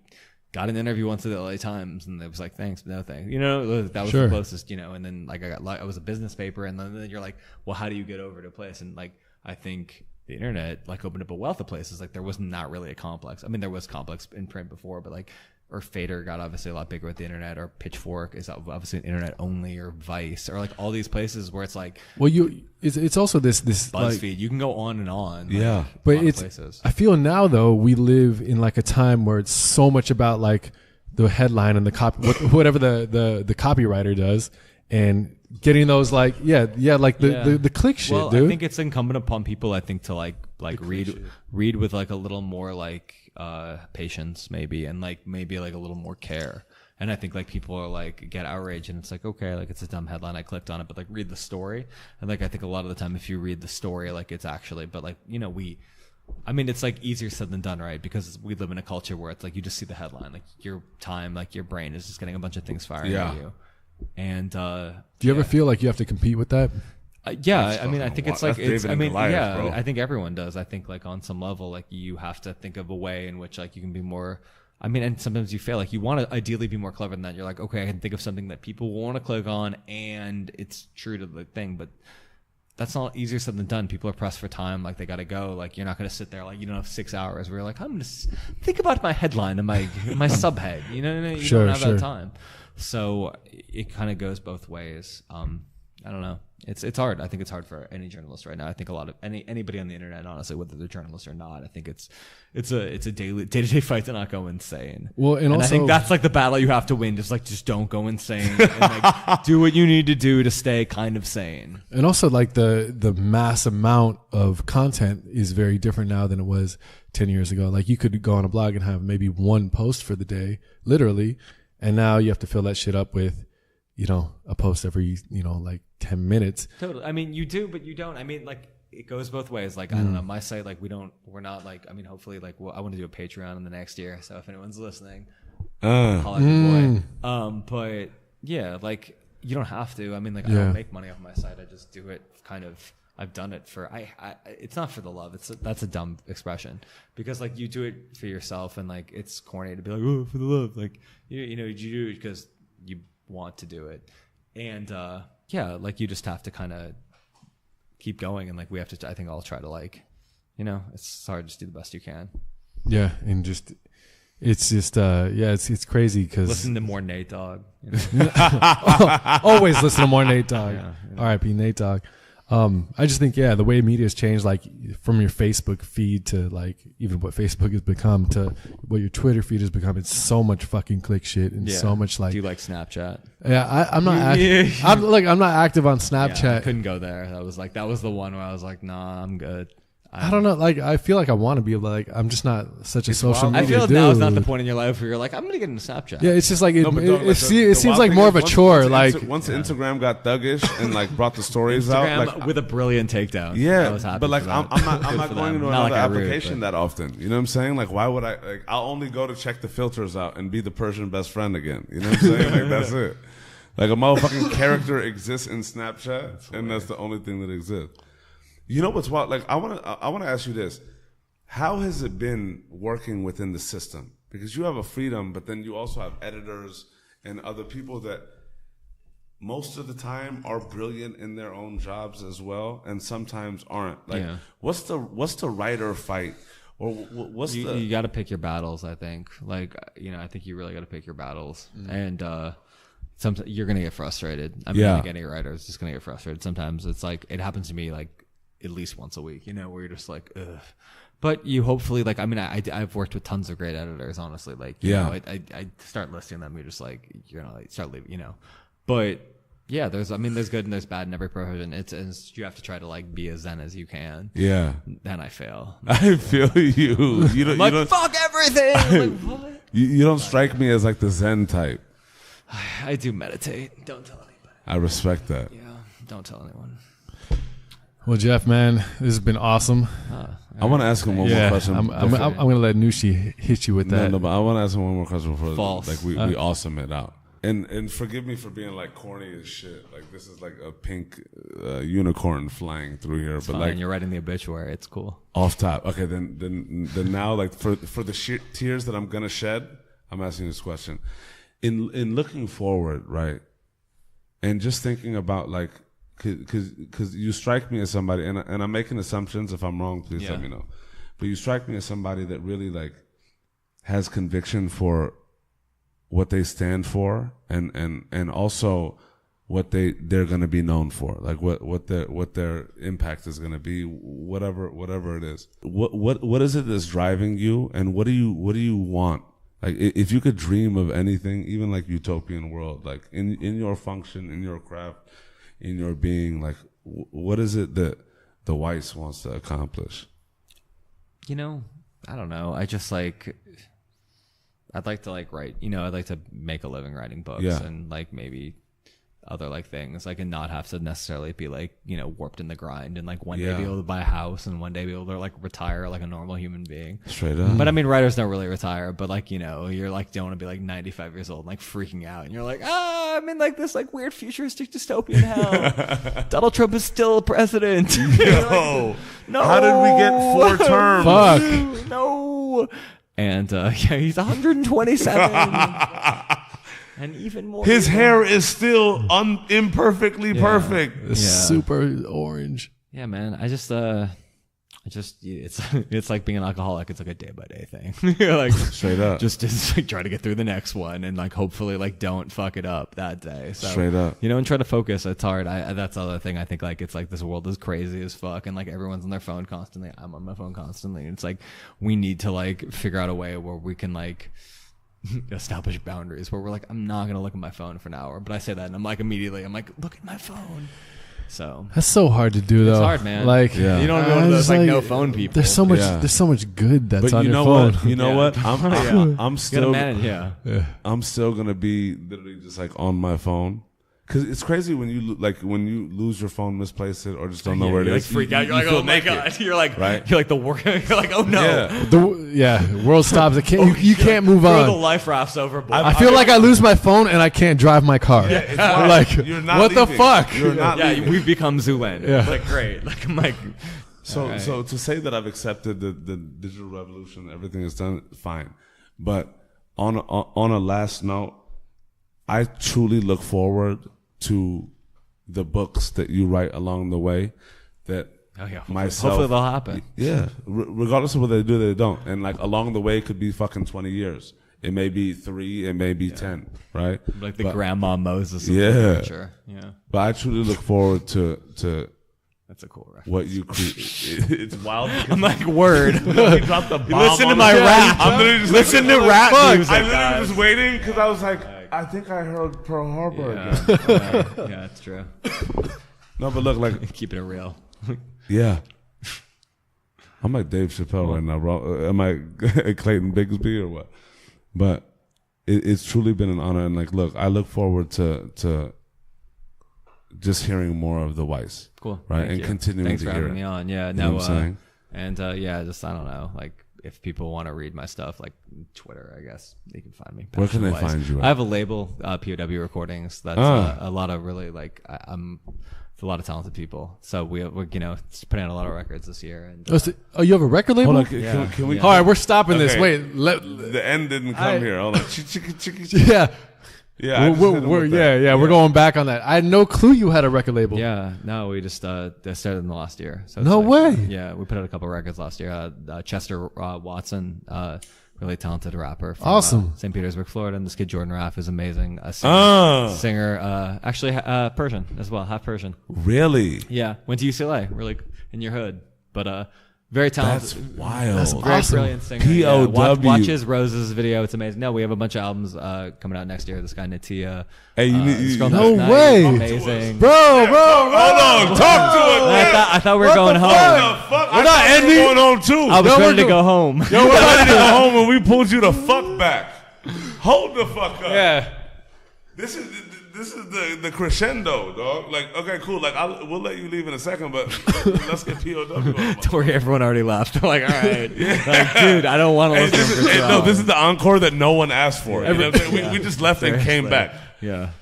got an interview once at the LA Times, and it was like, thanks, but no thanks. You know, that was the closest, you know. And then like I was a business paper, and then you're like, well, how do you get over to a place? And like I think the internet like opened up a wealth of places. Like there was not really a complex. I mean, there was complex in print before, but like, or Fader got obviously a lot bigger with the internet, or Pitchfork is obviously an internet only, or Vice, or like all these places where it's like, well, it's also this BuzzFeed. like, You can go on and on. Yeah, like, but it's places. I feel now though we live in like a time where it's so much about like the headline and the copy, whatever the copywriter does, and getting those like the click shit, well, dude. I think it's incumbent upon people, I think, to like read with like a little more like patience maybe, and like maybe like a little more care. And I think like people are like get outraged, and it's like, okay, like it's a dumb headline, I clicked on it, but like read the story. And like I think a lot of the time if you read the story, like it's actually, but like, you know, I mean, it's like easier said than done, right? Because we live in a culture where it's like you just see the headline, like your time, like your brain is just getting a bunch of things firing at you. And do you ever feel like you have to compete with that? Yeah, I mean, I think it's like Goliath, I think everyone does. I think like on some level, like you have to think of a way in which like you can be more. I mean, and sometimes you fail. Like you want to ideally be more clever than that. You're like, okay, I can think of something that people will want to click on, and it's true to the thing, but that's not easier said than done. People are pressed for time. Like they got to go. Like you're not going to sit there. Like you don't have 6 hours where you're like, I'm going to think about my headline and my subhead. You know what I mean? You don't have that time. So it kind of goes both ways. I don't know. It's hard. I think it's hard for any journalist right now. I think a lot of anybody on the internet, honestly, whether they're journalists or not, I think it's a day-to-day fight to not go insane. Well, and also, I think that's like the battle you have to win. Just don't go insane. And like do what you need to do to stay kind of sane. And also, like the mass amount of content is very different now than it was 10 years ago. Like you could go on a blog and have maybe one post for the day, literally, and now you have to fill that shit up with, you know, a post every, you know, like 10 minutes. Totally. I mean, you do, but you don't. I mean, like, it goes both ways. Like, I don't know, my site, like, we're not like, I mean, hopefully, like, I want to do a Patreon in the next year. So if anyone's listening, holla at me, boy. But yeah, like, you don't have to. I mean, like, I don't make money off my site. I just do it kind of. I've done it for, it's not for the love. That's a dumb expression, because like you do it for yourself, and like, it's corny to be like, oh, for the love. Like, you know, you do it because you want to do it. And, yeah, like you just have to kind of keep going, and like we have to, I think I'll try to like, you know, it's hard, just do the best you can. Yeah. And just, it's just, it's crazy because listen to more Nate Dogg. You know? Always listen to more Nate Dogg. Yeah, R.I.P. Nate Dogg. I just think, the way media has changed, like from your Facebook feed to like even what Facebook has become to what your Twitter feed has become, it's so much fucking click shit and so much like. Do you like Snapchat? Yeah, I'm not. I'm not active on Snapchat. Yeah, I couldn't go there. That was the one where I was like, nah, I'm good. I don't know. Like, I feel like I want to be able to, like, I'm just not such a social media dude. I feel like now is not the point in your life where you're like, I'm going to get into Snapchat. Yeah, it's just like, it seems like more of a chore. Like, once Instagram got thuggish and like brought the stories out, like with a brilliant takedown. Yeah, I was happy but like, for I'm not going into another application but that often. You know what I'm saying? Like, why would I? Like, I'll only go to check the filters out and be the Persian best friend again. You know what I'm saying? Like, that's it. Like, a motherfucking character exists in Snapchat, and that's the only thing that exists. You know what's wild? Like, I wanna ask you this: how has it been working within the system? Because you have a freedom, but then you also have editors and other people that most of the time are brilliant in their own jobs as well, and sometimes aren't. Like, what's the writer fight, or what's you got to pick your battles? I think, like, you know, I think you really got to pick your battles, and sometimes you're gonna get frustrated. I mean, like any writer is just gonna get frustrated. Sometimes it's like it happens to me, like, at least once a week, you know, where you're just like, ugh. But you hopefully, like, I mean, I've worked with tons of great editors, honestly. Like, you know, I start listing them, you're just like, you're gonna like start leaving, you know. But yeah, there's good and there's bad in every profession. It's you have to try to like be as zen as you can. Yeah. Then I fail. I feel you. You don't. Like, you don't, fuck everything. I'm like, what? You don't strike me as like the zen type. I do meditate. Don't tell anybody. I respect that. Yeah. Don't tell anyone. Well, Jeff, man, this has been awesome. I want to ask him one more question. I'm going to let Nushi hit you with that. No, but I want to ask him one more question before False. Like we awesome it out. And forgive me for being like corny as shit. Like, this is like a pink unicorn flying through here. It's but fine. Like, You're writing the obituary. It's cool. Off top. Okay, then now, like, for the tears that I'm gonna shed, I'm asking this question. In looking forward, right, and just thinking about like because you strike me as somebody, and I'm making assumptions. If I'm wrong, please let me know. But you strike me as somebody that really like has conviction for what they stand for, and also what they're going to be known for, like what their impact is going to be, whatever it is. What is it that's driving you, and what do you want? Like, if you could dream of anything, even like utopian world, like in your function, in your craft, in your being, like what is it that the Weiss wants to accomplish? I don't know. I just like, I'd like to like write, I'd like to make a living writing books and like maybe other like things, like, and not have to necessarily be like, warped in the grind, and like one day be able to buy a house, and one day be able to like retire like a normal human being. Straight up. But I mean, writers don't really retire, but like, you're like, don't want to be like 95 years old and like freaking out, and you're like, I'm in like this like weird futuristic dystopian hell. Donald Trump is still president. Yo, no. How did we get 4 terms? Fuck. No. And he's 127. And even more. His hair is still imperfectly perfect. It's super orange. Yeah, man. It's like being an alcoholic. It's like a day by day thing. You're like straight up. Just like try to get through the next one, and like hopefully like don't fuck it up that day. So, straight up. And try to focus. It's hard. That's the other thing. I think like it's like this world is crazy as fuck, and like everyone's on their phone constantly. I'm on my phone constantly. And it's like we need to like figure out a way where we can like establish boundaries where we're like, I'm not gonna look at my phone for an hour, but I say that and I'm like immediately I'm like, look at my phone. So that's so hard to do though. It's hard, man. Like you don't want to go to those like no phone people. There's so much good that's on your phone. You know what? I'm still I'm still gonna be literally just like on my phone. Cause it's crazy when you lose your phone, misplace it, or just don't know where it is. Like freak out. You're like, oh my god. You're like, right? You're like the work. You're like, oh no. World stops. You can't move on. Throw the life rafts overboard. I feel like I lose my phone and I can't drive my car. Yeah, like you're not what leaving. the fuck? You're not leaving. We've become Zoolander. Yeah. Like great. Like I'm like. So to say that I've accepted the digital revolution, everything is done, fine. But on a last note, I truly look forward to the books that you write along the way, that myself, hopefully they'll happen. Yeah, regardless of what they do, they don't. And like along the way, it could be fucking 20 years. It may be 3, it may be 10, right? Like the Grandma Moses of the future. Yeah. But I truly look forward to that's a cool reference. what you create. It's wild. I'm like, word. He dropped the bomb. Listen to on my the- rap. I'm literally just Listen like, to rap music. I literally was waiting because I was like, I think I heard Pearl Harbor again. Yeah, it's true. No, but look, like, Keeping it real. yeah. I'm like Dave Chappelle right now, bro. Am I Clayton Bigsby or what? But it's truly been an honor. And like, look, I look forward to just hearing more of the Weiss. Cool. Right. Thank and you. continuing Thanks to for hear having it. me on. Yeah. You know what I'm saying? And just, I don't know, like, if people want to read my stuff, like Twitter, I guess they can find me. Where can they find you at? I have a label, POW Recordings. That's a lot of really like I'm with a lot of talented people. So we're putting out a lot of records this year. And you have a record label? Hold on, can we? All right, we're stopping this. Okay. Wait, The end didn't come here. Hold on. yeah. Yeah, we're going back on that. I had no clue you had a record label. Yeah, no, we just started in the last year. So no way. Yeah, we put out a couple records last year. Chester Watson, really talented rapper from awesome. St. Petersburg, Florida, and this kid Jordan Raff is amazing. A singer, actually Persian as well, half Persian. Really? Yeah, went to UCLA, really in your hood, but very talented. That's wild. That's Great, awesome. brilliant singer. POW. Watch his Roses video. It's amazing. No, we have a bunch of albums coming out next year. This guy Natia. Hey, no way. Amazing. Bro. Hold on. Talk to us, man. I thought we were going home. We're not ending. Going home too. I was ready to go home. Yo, we're ready to go home, and we pulled you the fuck back. Hold the fuck up. Yeah. This is the crescendo, dog. Like, okay, cool. Like, we'll let you leave in a second, but let's get POW. Don't worry, everyone already left. I'm like, all right. Like, dude, I don't want to listen for 2 hours. No, this is the encore that no one asked for. You know what I'm saying? We just left and came back. Yeah.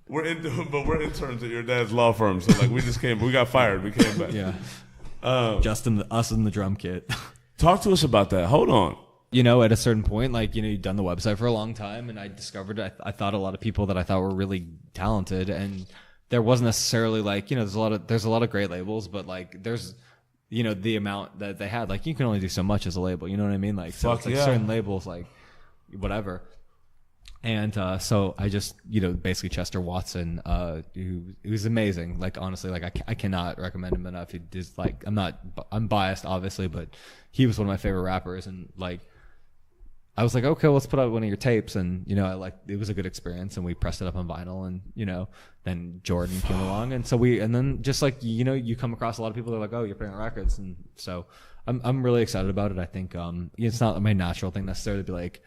We're interns at your dad's law firm, so like we just came. We got fired. We came back. Yeah. Us in the drum kit. Talk to us about that. Hold on. At a certain point, like, you'd done the website for a long time, and I discovered I thought a lot of people that I thought were really talented and there wasn't necessarily like, there's a lot of great labels, but like there's, the amount that they had, like you can only do so much as a label, you know what I mean? Like, so it's like certain labels, like whatever. And so I just, basically Chester Watson, who was amazing. Like, honestly, like I cannot recommend him enough. He just like, I'm biased obviously, but he was one of my favorite rappers. And like, I was like, okay, well, let's put out one of your tapes. And, it was a good experience, and we pressed it up on vinyl, and, then Jordan came along. And so and then just like, you come across a lot of people that are like, oh, you're putting out records. And so I'm really excited about it. I think, it's not my natural thing necessarily to be like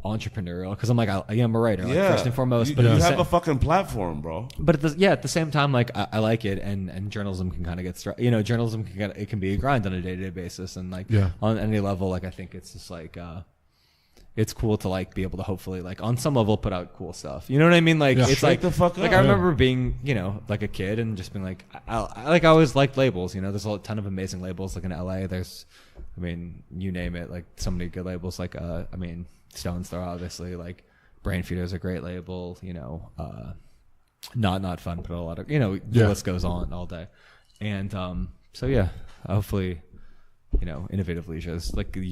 entrepreneurial, because I'm like, I'm a writer, like, first and foremost. But you have a fucking platform, bro. But at the same time, like I like it, and journalism can kind of get journalism can be a grind on a day-to-day basis, and like on any level, like I think it's just like it's cool to like be able to hopefully like on some level put out cool stuff. You know what I mean? Like it's like the fuck like up. I remember being like a kid and just being like I always liked labels. There's a ton of amazing labels like in LA. There's, you name it, like so many good labels. Like Stones Throw, obviously, like Brain Feeder is a great label. Not fun, but a lot of the list goes on all day. And so yeah, hopefully. Innovative leisures, like, but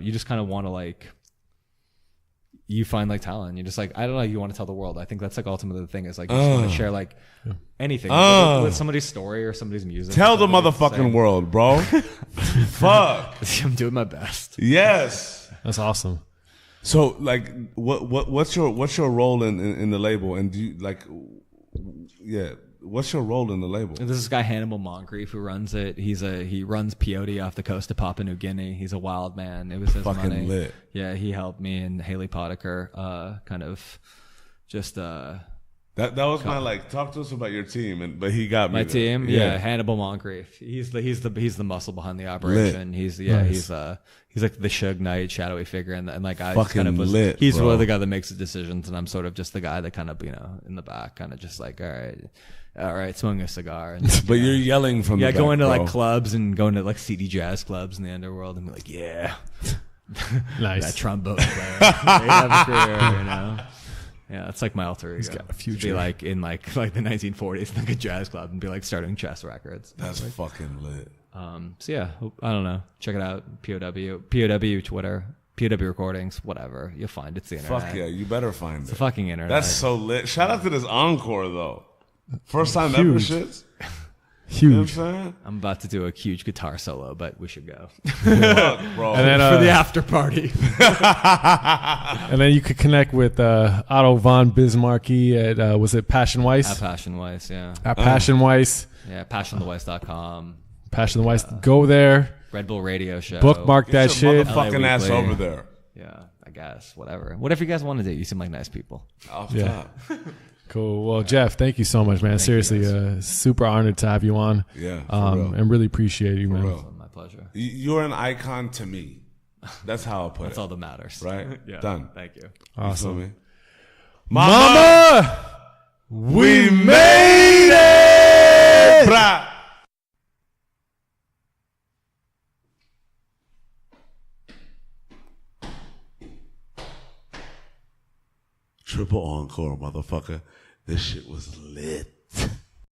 you just kind of want to like, you find like talent. You're just like, I don't know, you want to tell the world. I think that's like ultimately the thing is like, you just want to share like anything with somebody's story or somebody's music. Tell the motherfucking world, bro. Fuck. I'm doing my best. Yes. That's awesome. So like, what's your role in the label? And do you like, what's your role in the label? This is this guy Hannibal Moncrief who runs it. He runs peyote off the coast of Papua New Guinea. He's a wild man. It was his fucking money. Lit. Yeah, he helped me and Haley Potiker kind of just that was my like, talk to us about your team, but he got me. My there. team, yeah, Hannibal Moncrief. He's the muscle behind the operation. Lit. He's like the Suge Knight shadowy figure, and like I fucking kind of was, lit. He's bro. really the guy that makes the decisions, and I'm sort of just the guy that kind of in the back, kind of just like all right, smoking a cigar. And, but you're yelling from the back, going to bro. like clubs and going to like seedy jazz clubs in the underworld and be like, nice. That trombone player. They have a career, Yeah, it's like my alter ego. He's got a future. Be like in like the 1940s, like a jazz club, and be like starting chess records. That's fucking lit. So yeah, I don't know. Check it out. POW Twitter, POW recordings, whatever. You'll find it's the internet. Fuck yeah, you better find It's it. the fucking internet. That's so lit. Shout out to this encore though. First time Huge. ever shits. Huge. You know what I'm saying? I'm about to do a huge guitar solo, but we should go Fuck, bro. And then, for the after party. and then you could connect with Otto von Bismarcky at was it Passion Weiss? At Passion Weiss, yeah. At Passion Weiss. Yeah, passiontheweiss.com. Passion Weiss. Go there. Red Bull Radio Show. Bookmark Get that your shit. motherfucking ass Weekly. over there. Yeah, I guess. Whatever you guys want to do. You seem like nice people. Off Yeah. top. Cool. Well, Jeff, thank you so much, man. Seriously, super honored to have you on. Yeah, for real. And really appreciate you, man. real. My pleasure. You're an icon to me. That's how I'll put That's it. all that matters. Right? Yeah. Done. Thank you. Awesome. You feel me? Mama, we made it. Bra. Triple encore, motherfucker. This shit was lit.